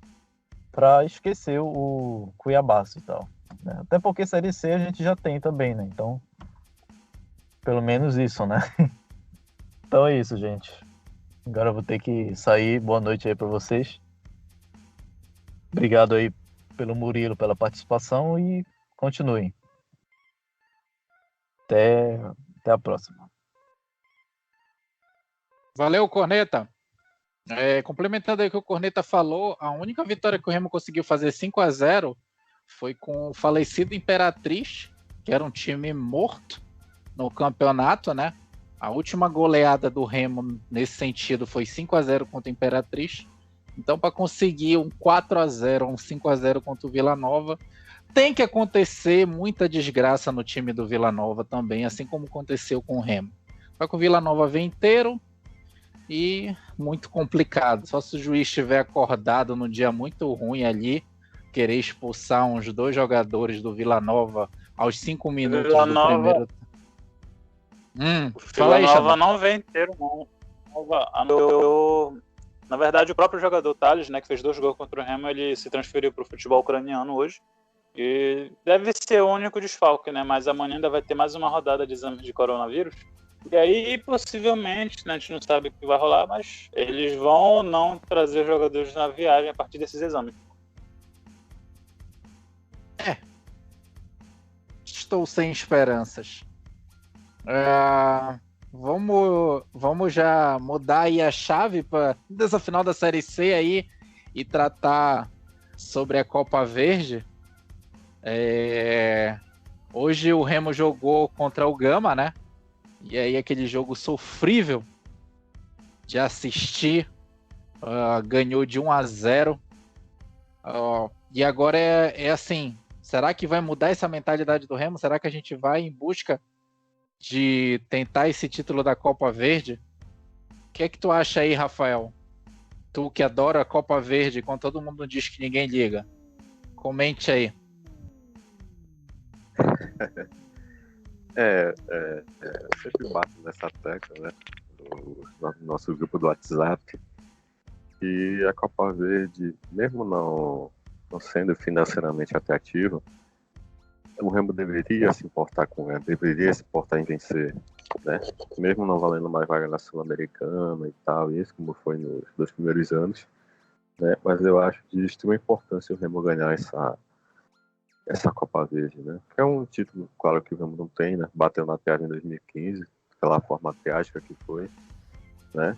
para esquecer o Cuiabaço e tal, né? Até porque Série C a gente já tem também, né? Então, pelo menos isso, né? Então é isso, gente. Agora eu vou ter que sair. Boa noite aí para vocês. Obrigado aí pelo Murilo, pela participação e continuem. Até a próxima. Valeu, Corneta. Complementando aí o que o Corneta falou, a única vitória que o Remo conseguiu fazer 5-0 foi com o falecido Imperatriz, que era um time morto no campeonato, né? A última goleada do Remo nesse sentido foi 5-0 contra o Imperatriz. Então, para conseguir um 4-0, um 5-0 contra o Vila Nova, tem que acontecer muita desgraça no time do Vila Nova também, assim como aconteceu com o Remo. Só que o Vila Nova vem inteiro e muito complicado. Só se o juiz estiver acordado num dia muito ruim ali, querer expulsar uns 2 jogadores do Vila Nova aos 5 minutos do primeiro. Vila Nova não vem inteiro, não. Na verdade, o próprio jogador Thales, né, que fez 2 gols contra o Remo, ele se transferiu para o futebol ucraniano hoje. E deve ser o único desfalque, né? Mas amanhã ainda vai ter mais uma rodada de exames de coronavírus. E aí, possivelmente, né, a gente não sabe o que vai rolar, mas eles vão ou não trazer os jogadores na viagem a partir desses exames. Estou sem esperanças. Vamos já mudar aí a chave para dessa final da Série C aí e tratar sobre a Copa Verde. Hoje o Remo jogou contra o Gama, né? E aí aquele jogo sofrível de assistir, ganhou de 1-0. E agora é assim, será que vai mudar essa mentalidade do Remo? Será que a gente vai em busca de tentar esse título da Copa Verde? O que é que tu acha aí, Rafael? Tu que adora a Copa Verde, quando todo mundo diz que ninguém liga. Comente aí. Eu sempre bato nessa tecla, né? No nosso grupo do WhatsApp. E a Copa Verde, mesmo não sendo financeiramente atrativa, o Remo deveria se importar com ela, deveria se importar em vencer, né? Mesmo não valendo mais vaga na Sul-Americana e tal, isso como foi nos 2 primeiros anos, né? Mas eu acho de extrema importância o Remo ganhar essa Copa Verde, né? Que é um título, claro, que o Remo não tem, né? Bateu na trave em 2015, aquela forma trágica que foi, né?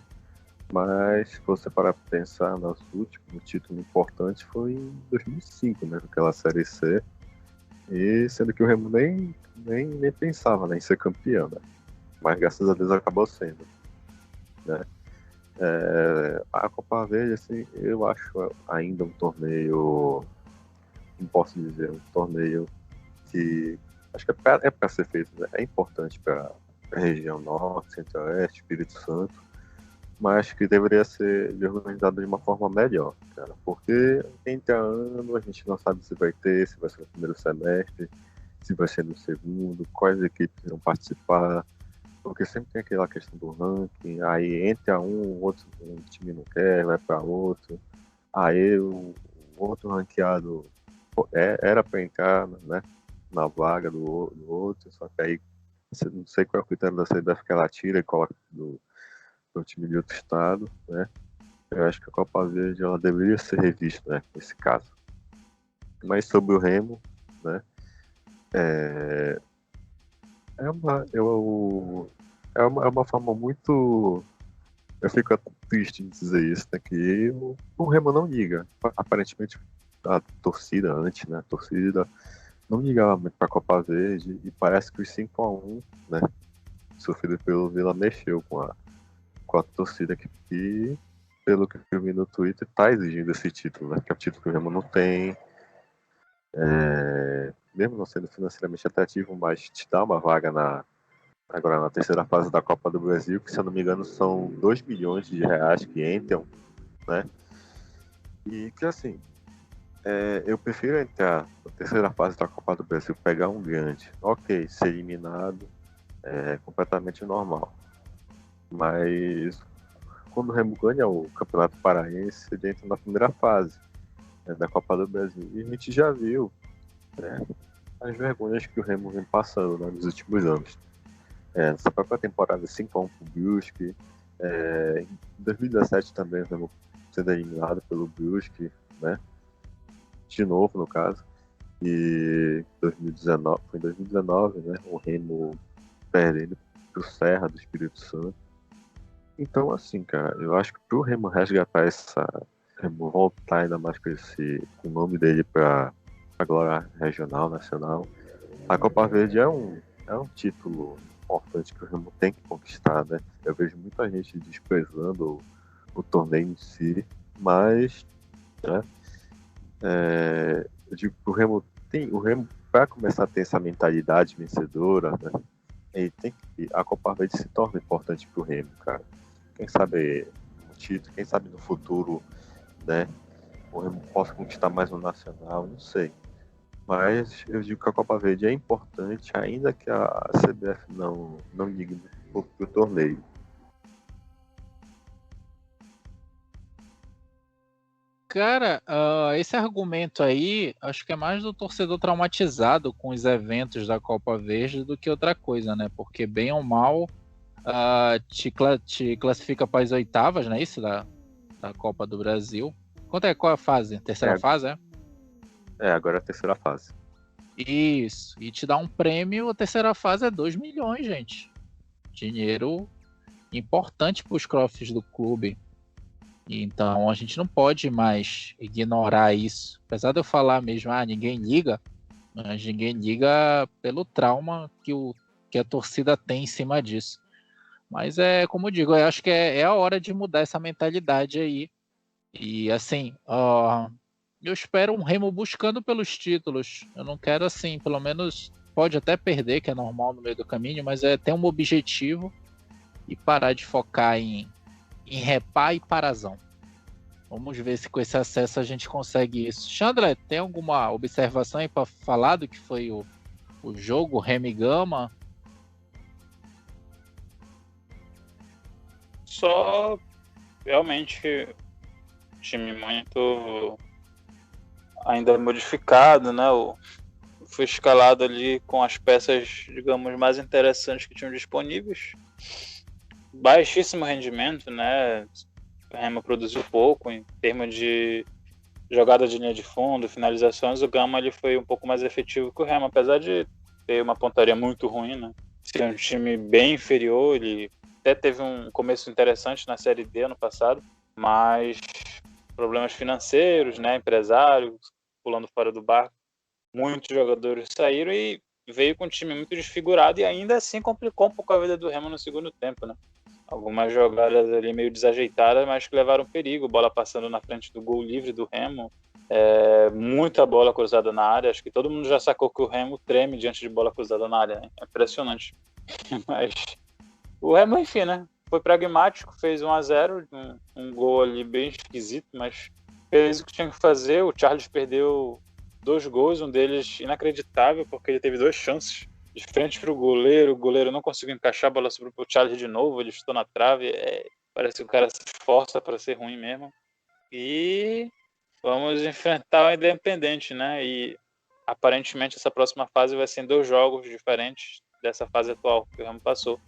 Mas se você parar para pensar, nosso último título importante foi em 2005, né? Aquela Série C. E sendo que o Remo nem pensava, né, em ser campeão, né? Mas graças a Deus acabou sendo, né? A Copa Verde, assim, eu acho ainda um torneio, não posso dizer, um torneio que acho que é para ser feito, né? É importante para a região norte, centro-oeste, Espírito Santo, mas que deveria ser organizado de uma forma melhor, cara, porque entre ano a gente não sabe se vai ter, se vai ser no primeiro semestre, se vai ser no segundo, quais equipes irão participar, porque sempre tem aquela questão do ranking, aí entra um time não quer, vai para outro, aí o outro ranqueado era para entrar, né, na vaga do outro, só que aí não sei qual é o critério da CBF que ela tira e coloca do time de outro estado, né? Eu acho que a Copa Verde ela deveria ser revista, né, nesse caso. Mas sobre o Remo, né? É uma forma muito. Eu fico triste em dizer isso, né? Que o Remo não liga. Aparentemente a torcida antes, né? A torcida não ligava muito para a Copa Verde e parece que os 5-1, né? Sofrido pelo Vila mexeu com a torcida que, pelo que eu vi no Twitter, tá exigindo esse título, né? Que é o título que o Remo não tem. Mesmo não sendo financeiramente atrativo, mas te dá uma vaga agora na terceira fase da Copa do Brasil, que se eu não me engano são 2 milhões de reais que entram, né? E que assim, eu prefiro entrar na terceira fase da Copa do Brasil, pegar um grande, ok, ser eliminado é completamente normal. Mas quando o Remo ganha o Campeonato Paraense, ele entra na primeira fase, né, da Copa do Brasil. E a gente já viu, né, as vergonhas que o Remo vem passando, né, nos últimos anos. Nessa própria temporada 5-1 pro Brusque. Em 2017 também o Remo sendo eliminado pelo Brusque, né? De novo, no caso. E 2019, foi em 2019, né? O Remo perdendo pro Serra do Espírito Santo. Então, assim, cara, eu acho que pro Remo resgatar Remo voltar ainda mais com o nome dele pra glória regional, nacional, a Copa Verde é um título importante que o Remo tem que conquistar, né? Eu vejo muita gente desprezando o torneio em si, mas, né, eu digo que o Remo para começar a ter essa mentalidade vencedora, né, a Copa Verde se torna importante pro Remo, cara. Quem sabe no título, quem sabe no futuro, né, o Remo possa conquistar mais um nacional, não sei. Mas eu digo que a Copa Verde é importante, ainda que a CBF não ligue pro torneio. Cara, esse argumento aí, acho que é mais do torcedor traumatizado com os eventos da Copa Verde do que outra coisa, né? Porque bem ou mal te classifica para as oitavas, não é isso? Da Copa do Brasil. Qual é a fase? Terceira fase, é? Agora é a terceira fase. Isso. E te dá um prêmio, a terceira fase é 2 milhões, gente. Dinheiro importante para os cofres do clube. Então a gente não pode mais ignorar isso. Apesar de eu falar mesmo, ninguém liga, mas ninguém liga pelo trauma que a torcida tem em cima disso. Mas como eu digo, eu acho que é a hora de mudar essa mentalidade aí. E assim, eu espero um Remo buscando pelos títulos. Eu não quero assim, pelo menos pode até perder, que é normal no meio do caminho, mas ter um objetivo e parar de focar em repá e parazão. Vamos ver se com esse acesso a gente consegue isso. Chandra, tem alguma observação aí para falar do que foi o jogo Remo e Gama? Só realmente time muito ainda modificado, né? Foi escalado ali com as peças, digamos, mais interessantes que tinham disponíveis. Baixíssimo rendimento, né? O Remo produziu pouco em termos de jogada de linha de fundo, finalizações. O Gama ele foi um pouco mais efetivo que o Remo, apesar de ter uma pontaria muito ruim, né? Ser um time bem inferior. Ele até teve um começo interessante na Série D ano passado, mas problemas financeiros, né? Empresários pulando fora do barco. Muitos jogadores saíram e veio com um time muito desfigurado e ainda assim complicou um pouco a vida do Remo no segundo tempo, né? Algumas jogadas ali meio desajeitadas, mas que levaram perigo. Bola passando na frente do gol livre do Remo. Muita bola cruzada na área. Acho que todo mundo já sacou que o Remo treme diante de bola cruzada na área, né? É impressionante. Mas o Remo, enfim, né? Foi pragmático, fez 1-0, um gol ali bem esquisito, mas fez o que tinha que fazer. O Charles perdeu 2 gols, um deles inacreditável, porque ele teve 2 chances de frente para o goleiro não conseguiu encaixar, a bola subiu para o Charles de novo, ele chutou na trave, parece que o cara se esforça para ser ruim mesmo. E vamos enfrentar o Independente, né? E aparentemente essa próxima fase vai ser em 2 jogos diferentes dessa fase atual que o Remo passou,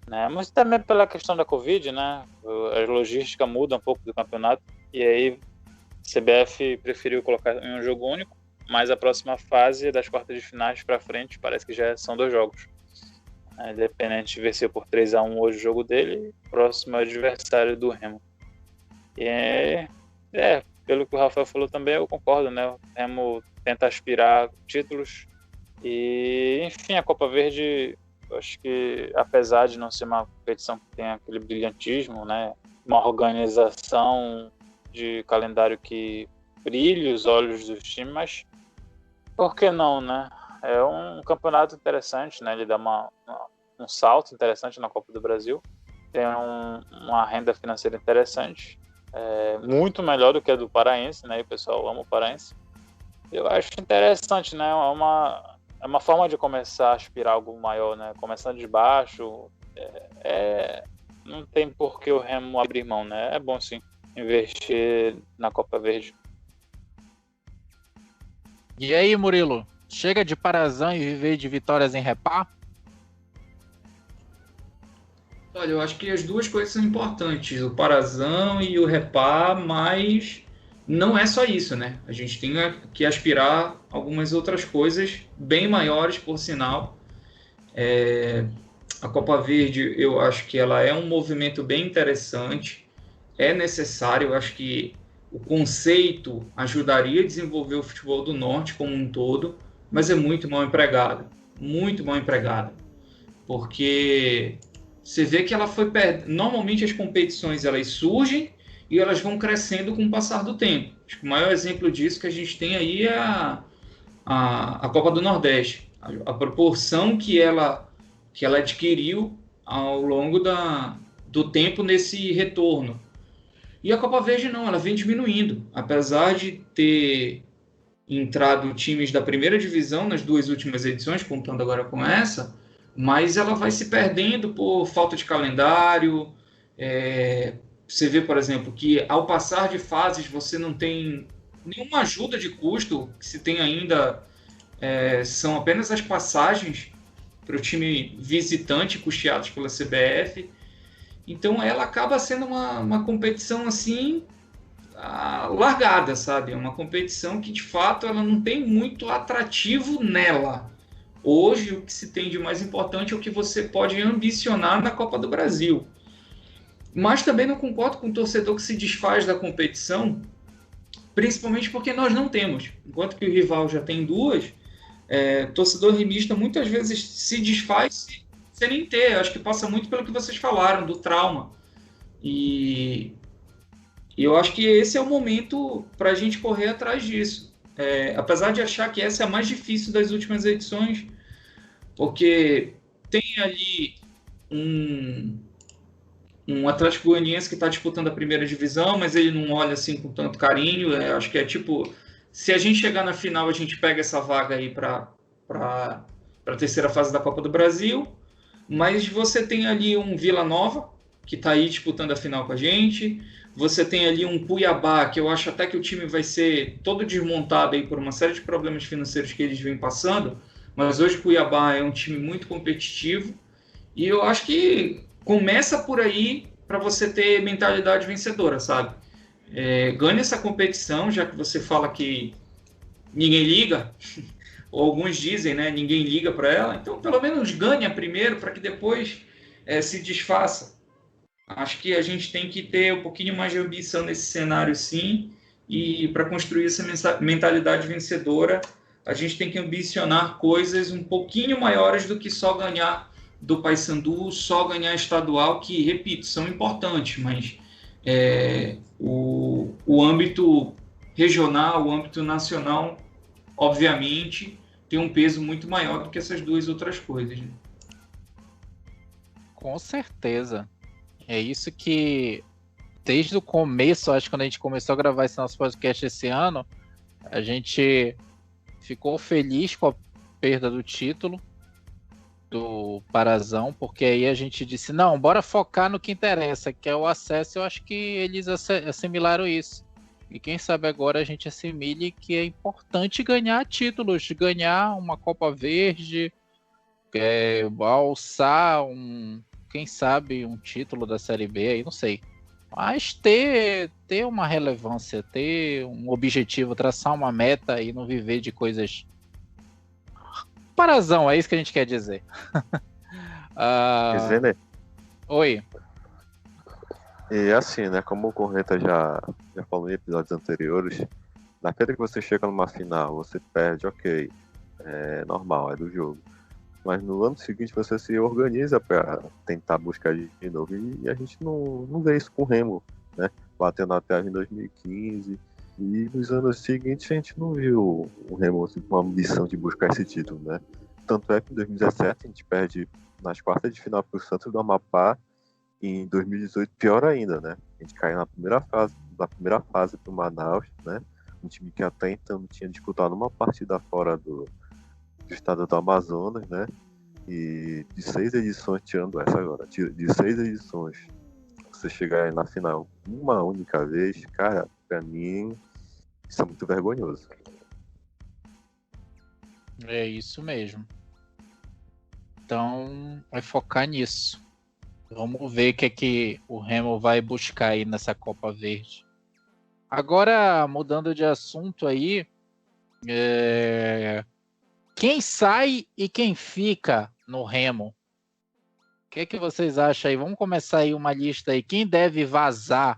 né? Mas também pela questão da Covid, né? A logística muda um pouco do campeonato, e aí a CBF preferiu colocar em um jogo único. Mas a próxima fase, das quartas de finais para frente, parece que já são 2 jogos. A Independente venceu por 3-1 hoje o jogo dele, próximo adversário do Remo. E pelo que o Rafael falou também, eu concordo, né? O Remo tenta aspirar títulos. E, enfim, a Copa Verde, eu acho que, apesar de não ser uma competição que tem aquele brilhantismo, né? Uma organização de calendário que brilha os olhos dos times, mas por que não, né? É um campeonato interessante, né? Ele dá um salto interessante na Copa do Brasil. Tem uma renda financeira interessante. Muito melhor do que a do Paraense, né? E o pessoal ama o Paraense. Eu acho interessante, né? É uma forma de começar a aspirar algo maior, né? Começando de baixo. Não tem por que o Remo abrir mão, né? É bom, sim, investir na Copa Verde. E aí, Murilo? Chega de Parazão e viver de vitórias em Repá? Olha, eu acho que as duas coisas são importantes, o Parazão e o Repá, mas não é só isso, né? A gente tem que aspirar algumas outras coisas bem maiores, por sinal. A Copa Verde, eu acho que ela é um movimento bem interessante, é necessário, eu acho que o conceito ajudaria a desenvolver o futebol do Norte como um todo, mas é muito mal empregado, porque você vê que ela foi normalmente as competições elas surgem e elas vão crescendo com o passar do tempo. Acho que o maior exemplo disso que a gente tem aí é a Copa do Nordeste, a proporção que ela adquiriu ao longo do tempo nesse retorno. E a Copa Verde não, ela vem diminuindo. Apesar de ter entrado times da primeira divisão nas 2 últimas edições, contando agora com essa, mas ela vai se perdendo por falta de calendário. Você vê, por exemplo, que ao passar de fases você não tem nenhuma ajuda de custo, que se tem ainda são apenas as passagens para o time visitante custeados pela CBF. Então ela acaba sendo uma competição assim largada, sabe? É uma competição que de fato ela não tem muito atrativo nela. Hoje o que se tem de mais importante é o que você pode ambicionar na Copa do Brasil. Mas também não concordo com o torcedor que se desfaz da competição, principalmente porque nós não temos. Enquanto que o rival já tem 2, torcedor remista muitas vezes se desfaz sem nem ter. Acho que passa muito pelo que vocês falaram, do trauma. E eu acho que esse é o momento para a gente correr atrás disso. Apesar de achar que essa é a mais difícil das últimas edições, porque tem ali um Atlético Goianiense que está disputando a primeira divisão, mas ele não olha assim com tanto carinho. Acho que é tipo, se a gente chegar na final, a gente pega essa vaga aí para a terceira fase da Copa do Brasil. Mas você tem ali um Vila Nova, que está aí disputando a final com a gente. Você tem ali um Cuiabá, que eu acho até que o time vai ser todo desmontado aí por uma série de problemas financeiros que eles vêm passando. Mas hoje o Cuiabá é um time muito competitivo. E eu acho que começa por aí para você ter mentalidade vencedora, sabe? Ganhe essa competição, já que você fala que ninguém liga, ou alguns dizem, né, ninguém liga para ela. Então, pelo menos ganha primeiro para que depois se desfaça. Acho que a gente tem que ter um pouquinho mais de ambição nesse cenário, sim, e para construir essa mentalidade vencedora, a gente tem que ambicionar coisas um pouquinho maiores do que só ganhar do Paysandu, só ganhar estadual, que, repito, são importantes, mas o âmbito regional, o âmbito nacional, obviamente, tem um peso muito maior do que essas duas outras coisas. Né? Com certeza. É isso que, desde o começo, acho que quando a gente começou a gravar esse nosso podcast esse ano, a gente ficou feliz com a perda do título do Parazão, porque aí a gente disse, não, bora focar no que interessa, que é o acesso. Eu acho que eles assimilaram isso. E quem sabe agora a gente assimile que é importante ganhar títulos, ganhar uma Copa Verde, alçar quem sabe um título da Série B, aí não sei. Mas ter uma relevância, ter um objetivo, traçar uma meta e não viver de coisas... Parazão, é isso que a gente quer dizer. Dizer, né? Oi. E assim, né? Como o Corneta já falou em episódios anteriores, naquele que você chega numa final, você perde, ok. É normal, é do jogo. Mas no ano seguinte você se organiza para tentar buscar de novo. E a gente não vê isso com o Remo, né? Batendo até em 2015. E nos anos seguintes a gente não viu o Remo assim, com uma ambição de buscar esse título, né? Tanto é que em 2017 a gente perde nas quartas de final para o Santos do Amapá. E em 2018, pior ainda, né? A gente caiu na primeira fase para o Manaus, né? Um time que até então não tinha disputado uma partida fora do estado do Amazonas, né? E de 6 edições, tirando essa agora, de 6 edições, você chegar aí na final uma única vez, cara, pra mim, isso é muito vergonhoso. É isso mesmo. Então, vai focar nisso. Vamos ver o que é que o Remo vai buscar aí nessa Copa Verde. Agora, mudando de assunto aí, quem sai e quem fica no Remo? O que é que vocês acham aí? Vamos começar aí uma lista aí. Quem deve vazar?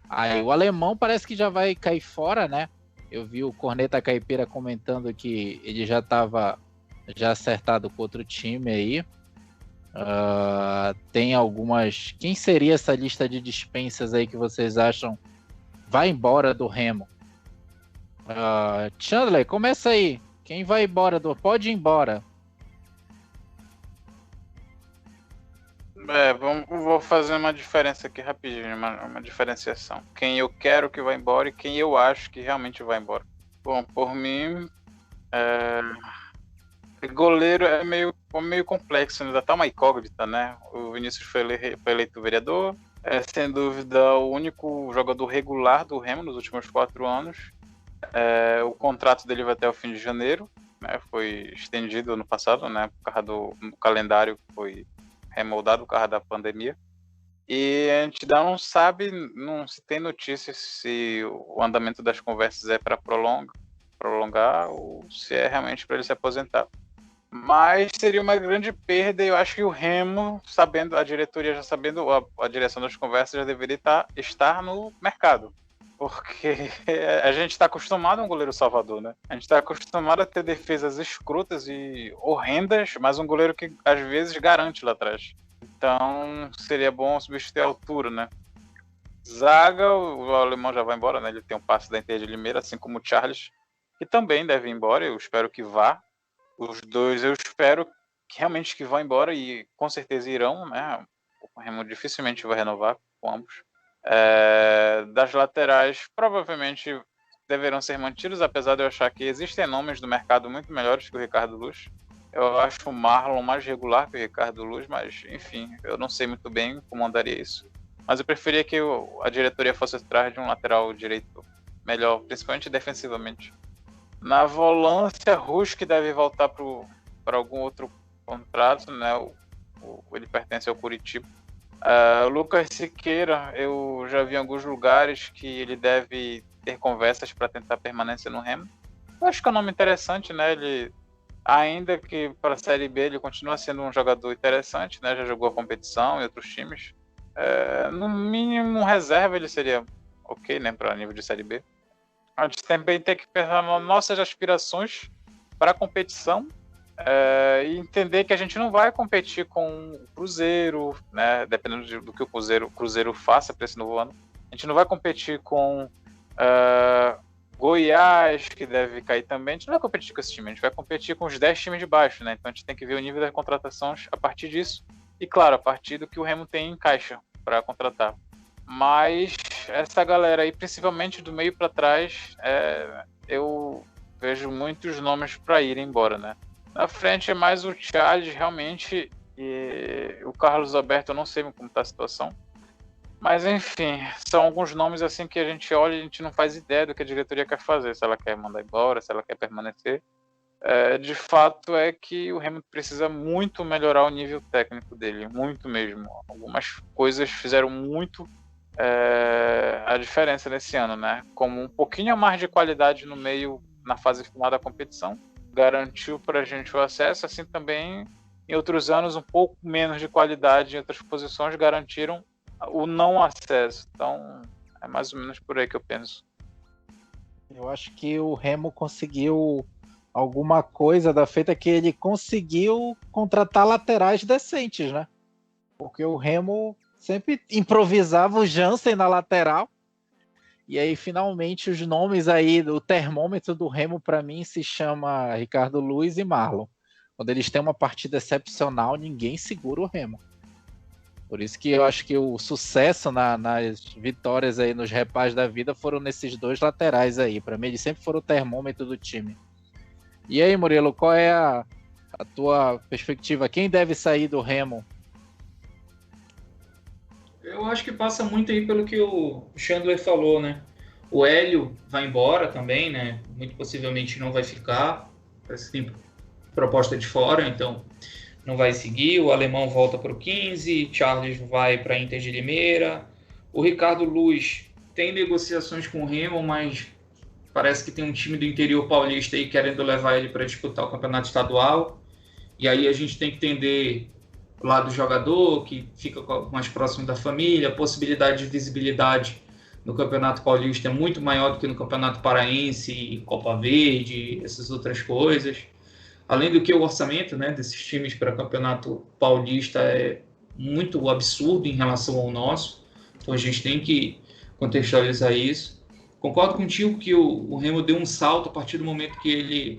Aí, o alemão parece que já vai cair fora, né? Eu vi o Corneta Caipira comentando que ele já estava acertado com outro time aí. Tem algumas... Quem seria essa lista de dispensas aí que vocês acham vai embora do Remo? Chandler, começa aí. Quem vai embora pode ir embora. Vou fazer uma diferença aqui rapidinho, uma diferenciação. Quem eu quero que vá embora e quem eu acho que realmente vai embora. Bom, por mim, goleiro é meio complexo, ainda tá uma incógnita, né? O Vinícius foi eleito vereador, sem dúvida o único jogador regular do Remo nos últimos 4 anos. O contrato dele vai até o fim de janeiro, né? Foi estendido ano passado, né? Por causa do calendário que foi remoldado por causa da pandemia. E a gente ainda não sabe, não se tem notícias se o andamento das conversas é para prolongar ou se é realmente para ele se aposentar. Mas seria uma grande perda e eu acho que o Remo, sabendo, a diretoria já sabendo, a direção das conversas já deveria estar no mercado. Porque a gente está acostumado a um goleiro salvador, né? A gente está acostumado a ter defesas escrotas e horrendas, mas um goleiro que às vezes garante lá atrás. Então seria bom substituir a altura, né? Zaga, o alemão já vai embora, né? Ele tem um passe da Inter de Limeira, assim como o Charles, que também deve ir embora, eu espero que vá. Os dois eu espero que realmente que vão embora e com certeza irão, né? O Remo dificilmente vai renovar com ambos. Das laterais, provavelmente deverão ser mantidos, apesar de eu achar que existem nomes do mercado muito melhores que o Ricardo Luz. Eu acho o Marlon mais regular que o Ricardo Luz, mas, enfim, eu não sei muito bem como andaria isso. Mas eu preferia que a diretoria fosse atrás de um lateral direito melhor, principalmente defensivamente. Na volância, Rusk deve voltar para algum outro contrato, né? Ele pertence ao Curitiba. O Lucas Siqueira, eu já vi em alguns lugares que ele deve ter conversas para tentar permanência no Remo. Eu acho que é um nome interessante, né? Ele, ainda que para a Série B, ele continua sendo um jogador interessante, né? Já jogou a competição em outros times. No mínimo, reserva ele seria ok, né? Para nível de Série B. A gente também tem que pensar nas nossas aspirações para a competição. E entender que a gente não vai competir com o Cruzeiro, né, dependendo do que o Cruzeiro faça para esse novo ano. A gente não vai competir com Goiás, que deve cair também. A gente não vai competir com esse time, a gente vai competir com os 10 times de baixo, né? Então a gente tem que ver o nível das contratações a partir disso. E claro, a partir do que o Remo tem em caixa para contratar. Mas essa galera aí, principalmente do meio para trás, eu vejo muitos nomes para ir embora, né? Na frente é mais o Charles, realmente, e o Carlos Alberto, eu não sei como está a situação. Mas, enfim, são alguns nomes assim que a gente olha e a gente não faz ideia do que a diretoria quer fazer, se ela quer mandar embora, se ela quer permanecer. De fato é que o Remo precisa muito melhorar o nível técnico dele, muito mesmo. Algumas coisas fizeram muito a diferença nesse ano, né? Como um pouquinho a mais de qualidade no meio, na fase final da competição, garantiu para a gente o acesso, assim também em outros anos um pouco menos de qualidade em outras posições garantiram o não acesso. Então é mais ou menos por aí que eu penso. Eu acho que o Remo conseguiu alguma coisa da feita que ele conseguiu contratar laterais decentes, né? Porque o Remo sempre improvisava o Jansen na lateral. E aí, finalmente, os nomes aí, o termômetro do Remo, para mim, se chama Ricardo Luz e Marlon. Quando eles têm uma partida excepcional, ninguém segura o Remo. Por isso que eu acho que o sucesso nas vitórias aí, nos repás da vida, foram nesses dois laterais aí. Para mim, eles sempre foram o termômetro do time. E aí, Murilo, qual é a tua perspectiva? Quem deve sair do Remo? Eu acho que passa muito aí pelo que o Chandler falou, né? O Hélio vai embora também, né? Muito possivelmente não vai ficar. Parece que tem proposta de fora, então não vai seguir. O Alemão volta para o 15, Charles vai para a Inter de Limeira. O Ricardo Luz tem negociações com o Remo, mas parece que tem um time do interior paulista aí querendo levar ele para disputar o campeonato estadual. E aí a gente tem que entender o lado do jogador, que fica mais próximo da família, a possibilidade de visibilidade no Campeonato Paulista é muito maior do que no Campeonato Paraense, Copa Verde, essas outras coisas. Além do que o orçamento, né, desses times para Campeonato Paulista é muito absurdo em relação ao nosso, então a gente tem que contextualizar isso. Concordo contigo que o Remo deu um salto a partir do momento que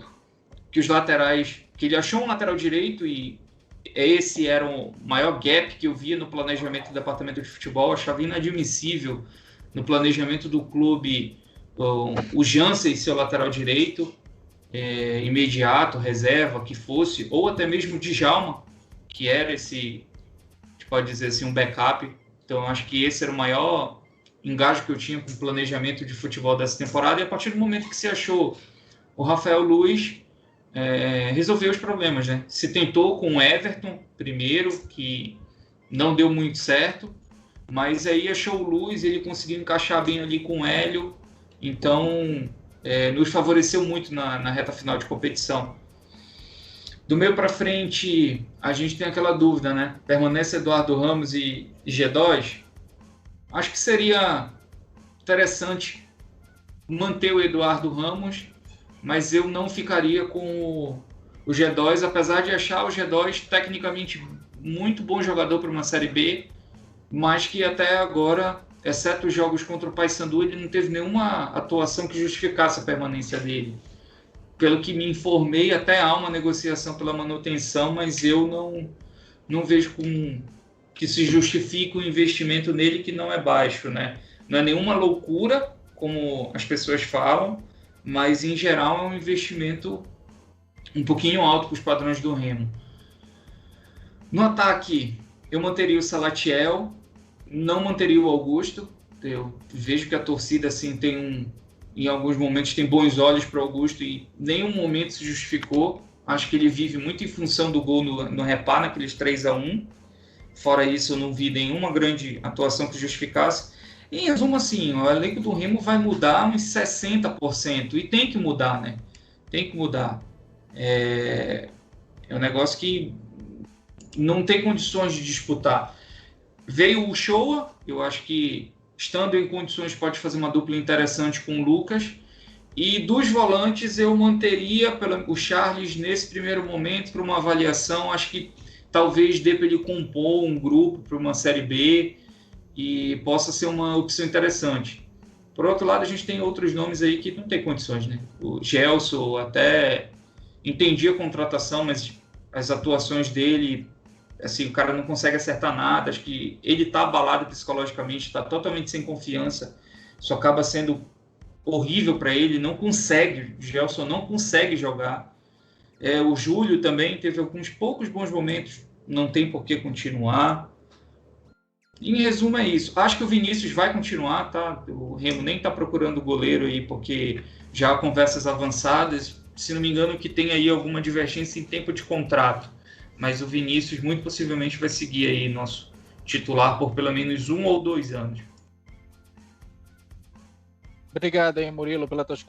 os laterais, que ele achou um lateral direito e esse era o maior gap que eu via no planejamento do departamento de futebol. Eu achava inadmissível no planejamento do clube o Jansen ser o lateral direito, imediato, reserva, que fosse, ou até mesmo o Djalma, que era esse, a gente pode dizer assim, um backup. Então eu acho que esse era o maior engajo que eu tinha com o planejamento de futebol dessa temporada, e a partir do momento que se achou o Rafael Luz, resolveu os problemas, né? Se tentou com o Everton primeiro, que não deu muito certo, mas aí achou o Luz, ele conseguiu encaixar bem ali com o Hélio, então nos favoreceu muito na reta final de competição. Do meio para frente, a gente tem aquela dúvida, né? Permanece Eduardo Ramos e G2? Acho que seria interessante manter o Eduardo Ramos, mas eu não ficaria com o G2, apesar de achar o G2 tecnicamente muito bom jogador para uma Série B, mas que até agora, exceto os jogos contra o Paysandu, ele não teve nenhuma atuação que justificasse a permanência dele. Pelo que me informei, até há uma negociação pela manutenção, mas eu não vejo que se justifica o investimento nele, que não é baixo, né? Não é nenhuma loucura, como as pessoas falam, mas em geral é um investimento um pouquinho alto para os padrões do Remo. No ataque, eu manteria o Salatiel, não manteria o Augusto. Eu vejo que a torcida assim em alguns momentos tem bons olhos para o Augusto e nenhum momento se justificou. Acho que ele vive muito em função do gol no Repá, naqueles 3-1. Fora isso, eu não vi nenhuma grande atuação que justificasse. Em resumo, assim, o elenco do Remo vai mudar uns 60%. E tem que mudar, né? Tem que mudar. É um negócio que não tem condições de disputar. Veio o Shoa, eu acho que estando em condições pode fazer uma dupla interessante com o Lucas. E dos volantes eu manteria o Charles nesse primeiro momento para uma avaliação. Acho que talvez dê para ele compor um grupo para uma Série B e possa ser uma opção interessante. Por outro lado, a gente tem outros nomes aí que não tem condições, né? O Gelson, até entendi a contratação, mas as atuações dele, assim, o cara não consegue acertar nada. Acho que ele está abalado psicologicamente, está totalmente sem confiança. Isso acaba sendo horrível para ele, não consegue. O Gelson não consegue jogar. O Júlio também teve alguns poucos bons momentos, não tem por que continuar. Em resumo, é isso. Acho que o Vinícius vai continuar, tá? O Remo nem está procurando goleiro aí, porque já há conversas avançadas. Se não me engano, que tem aí alguma divergência em tempo de contrato. Mas o Vinícius muito possivelmente vai seguir aí nosso titular por pelo menos 1 ou 2 anos. Obrigado aí, Murilo, pelas tuas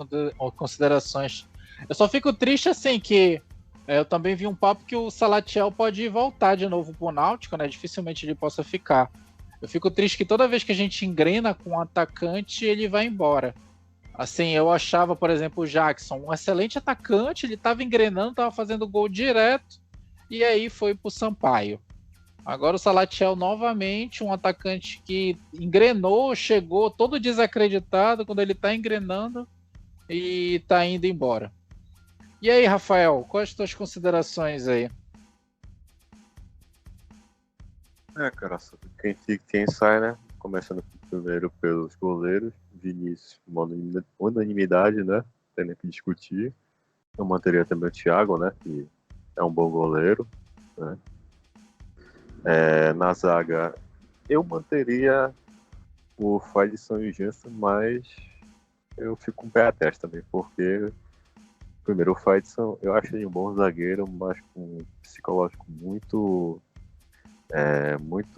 considerações. Eu só fico triste assim que eu também vi um papo que o Salatiel pode voltar de novo pro Náutico, né? Dificilmente ele possa ficar. Eu fico triste que toda vez que a gente engrena com um atacante, ele vai embora. Assim, eu achava, por exemplo, o Jackson, um excelente atacante, ele estava engrenando, estava fazendo gol direto, e aí foi pro Sampaio. Agora o Salatiel novamente, um atacante que engrenou, chegou todo desacreditado quando ele está engrenando e está indo embora. E aí, Rafael, quais as tuas considerações aí? Cara, quem sai, né? Começando primeiro pelos goleiros, Vinícius, uma unanimidade, né? Tem nem que discutir. Eu manteria também o Thiago, né? Que é um bom goleiro, né? Na zaga, eu manteria o Fadson e o Jansen, mas eu fico com o pé atrás também, porque primeiro o Fadson, eu acho ele um bom zagueiro, mas com um psicológico muito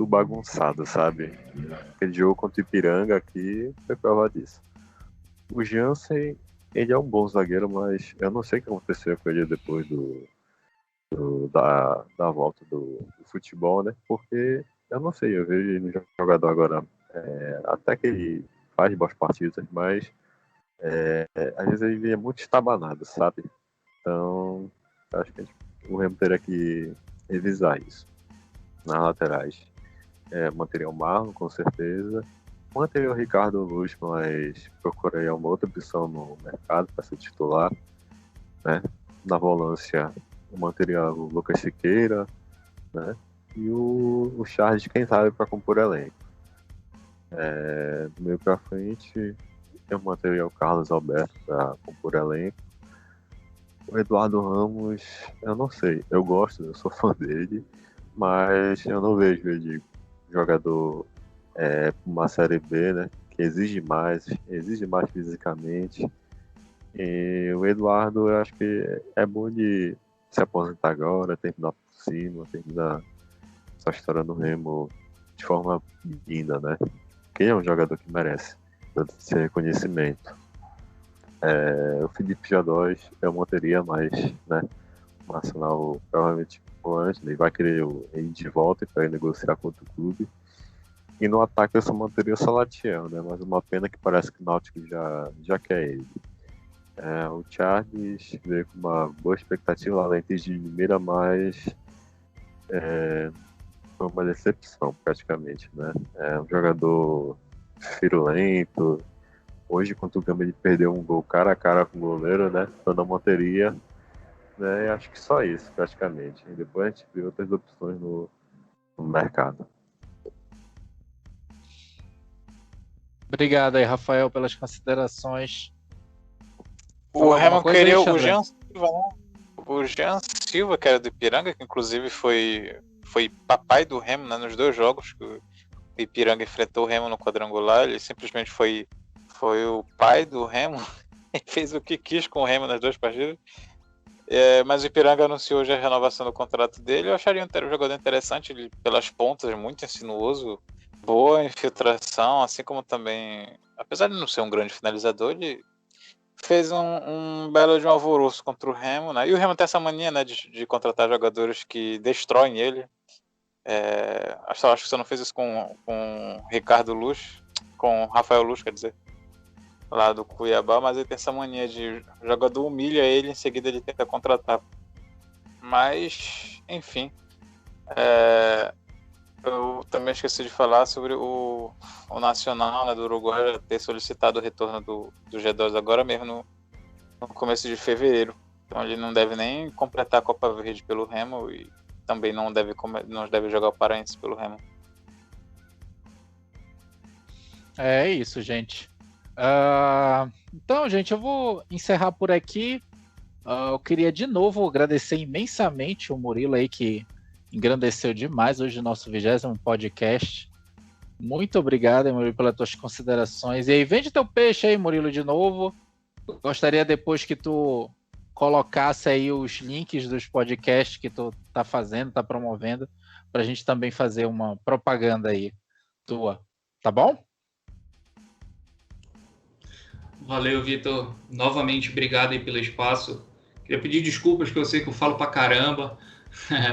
bagunçado, sabe? Aquele jogo contra o Ipiranga aqui foi prova disso. O Jansen, ele é um bom zagueiro, mas eu não sei o que aconteceu com ele depois da volta do futebol, né? Porque eu não sei, eu vejo ele no jogador agora, até que ele faz boas partidas, mas às vezes ele é muito estabanado, sabe? Então, acho que o Remo teria que revisar isso. Nas laterais, manteria o Marlon, com certeza. Manteria o Ricardo Luz, mas procuraria uma outra opção no mercado para ser titular, né? Na volância, eu manteria o Lucas Siqueira, né? E o Charles, quem sabe, para compor elenco. Do meio para frente, eu manteria o Carlos Alberto para compor elenco. O Eduardo Ramos, eu não sei, eu gosto, eu sou fã dele, mas eu não vejo ele jogador para uma Série B, né? Que exige mais fisicamente. E o Eduardo, eu acho que é bom de se aposentar agora, terminar por cima, terminar sua história no Remo de forma linda, né? Porque é um jogador que merece esse reconhecimento. O Felipe Jadóis eu manteria, mas, né? O Arsenal provavelmente antes, ele vai querer ir de volta para negociar com outro clube. E no ataque eu só manteria o Salatiel, né? Mas uma pena que parece que o Náutico já quer ele. O Charles veio com uma boa expectativa lá em de Limeira, mas foi uma decepção praticamente, né? É um jogador firulento. Hoje, contra o Gama, ele perdeu um gol cara a cara com o goleiro, né? Eu não manteria, né? Acho que só isso, praticamente. E depois a gente vê outras opções no mercado. Obrigado aí, Rafael, pelas considerações. O Remo queria aí, o Jean Silva, né? O Jean Silva, que era do Ipiranga, que inclusive foi papai do Remo, né, nos 2 jogos que o Ipiranga enfrentou o Remo no quadrangular. Ele simplesmente foi o pai do Remo e fez o que quis com o Remo nas 2 partidas. Mas o Ipiranga anunciou hoje a renovação do contrato dele. Eu acharia um jogador interessante, ele, pelas pontas, muito insinuoso, boa infiltração, assim como também, apesar de não ser um grande finalizador, ele fez um belo de um alvoroço contra o Remo, né? E o Remo tem essa mania, né, de contratar jogadores que destroem ele. Acho que você não fez isso com Ricardo Luz, com Rafael Luz, quer dizer, lá do Cuiabá, mas ele tem essa mania de o jogador humilha ele, em seguida ele tenta contratar. Mas, enfim, eu também esqueci de falar sobre o Nacional, né, do Uruguai ter solicitado o retorno do G2 agora mesmo no começo de fevereiro. Então ele não deve nem completar a Copa Verde pelo Remo e também não deve jogar o Paraense pelo Remo. É isso, gente. Então, gente, eu vou encerrar por aqui. Eu queria de novo agradecer imensamente o Murilo aí, que engrandeceu demais hoje o nosso 20º podcast. Muito obrigado, Murilo, pelas tuas considerações. E aí, vende teu peixe aí, Murilo, de novo. Gostaria depois que tu colocasse aí os links dos podcasts que tu tá fazendo, tá promovendo, pra gente também fazer uma propaganda aí tua, tá bom? Valeu, Vitor. Novamente, obrigado aí pelo espaço. Queria pedir desculpas, que eu sei que eu falo pra caramba,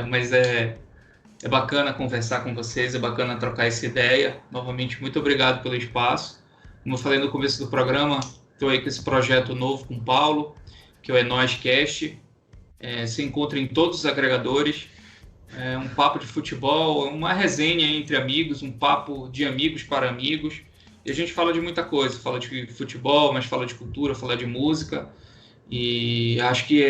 mas é bacana conversar com vocês, é bacana trocar essa ideia. Novamente, muito obrigado pelo espaço. Como eu falei no começo do programa, estou aí com esse projeto novo com o Paulo, que é o ENósCast. Se encontra em todos os agregadores. Um papo de futebol, uma resenha entre amigos, um papo de amigos para amigos. E a gente fala de muita coisa, fala de futebol, mas fala de cultura, fala de música. E acho que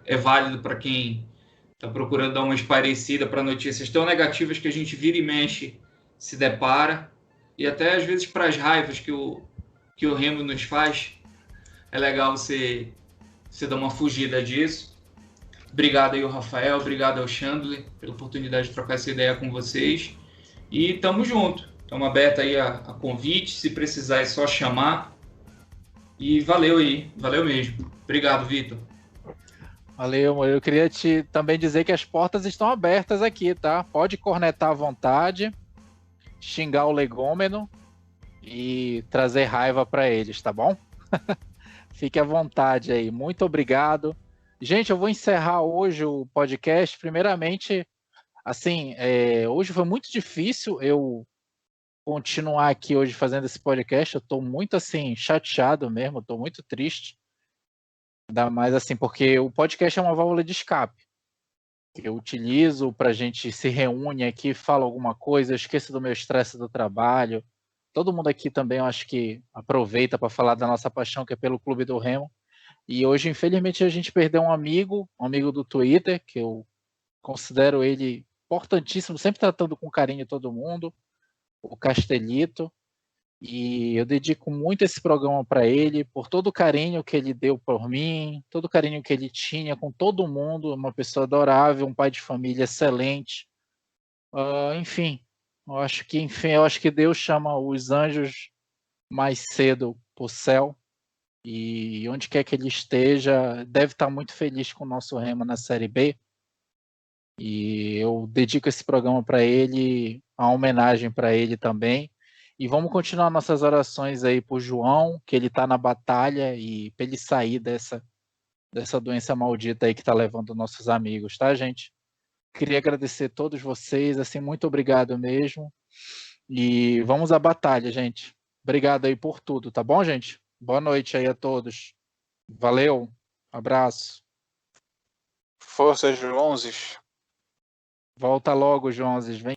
é válido para quem está procurando dar uma esparecida para notícias tão negativas que a gente vira e mexe, se depara. E até às vezes para as raivas que o Remo nos faz, é legal você dar uma fugida disso. Obrigado aí ao Rafael, obrigado ao Chandler pela oportunidade de trocar essa ideia com vocês. E tamo junto. Estamos abertos aí a convite. Se precisar é só chamar. E valeu aí. Valeu mesmo. Obrigado, Vitor. Valeu, eu queria te também dizer que as portas estão abertas aqui, tá? Pode cornetar à vontade, xingar o legômeno e trazer raiva para eles, tá bom? Fique à vontade aí. Muito obrigado. Gente, eu vou encerrar hoje o podcast. Primeiramente, assim, hoje foi muito difícil eu continuar aqui hoje fazendo esse podcast. Eu estou muito, assim, chateado mesmo, estou muito triste. Ainda mais, assim, porque o podcast é uma válvula de escape. Eu utilizo para a gente se reúne aqui, fala alguma coisa, eu esqueço do meu estresse do trabalho. Todo mundo aqui também, eu acho que aproveita para falar da nossa paixão, que é pelo Clube do Remo. E hoje, infelizmente, a gente perdeu um amigo do Twitter, que eu considero ele importantíssimo, sempre tratando com carinho todo mundo, o Castelito. E eu dedico muito esse programa para ele, por todo o carinho que ele deu por mim, todo o carinho que ele tinha com todo mundo, uma pessoa adorável, um pai de família excelente. Enfim, eu acho que Deus chama os anjos mais cedo para o céu. E onde quer que ele esteja, deve estar muito feliz com o nosso Remo na Série B. E eu dedico esse programa para ele, a homenagem para ele também. E vamos continuar nossas orações aí para o João, que ele está na batalha e para ele sair dessa doença maldita aí que está levando nossos amigos, tá, gente? Queria agradecer a todos vocês, assim, muito obrigado mesmo. E vamos à batalha, gente. Obrigado aí por tudo, tá bom, gente? Boa noite aí a todos. Valeu, abraço. Força, Joãozes. Volta logo, Joãozes. Vem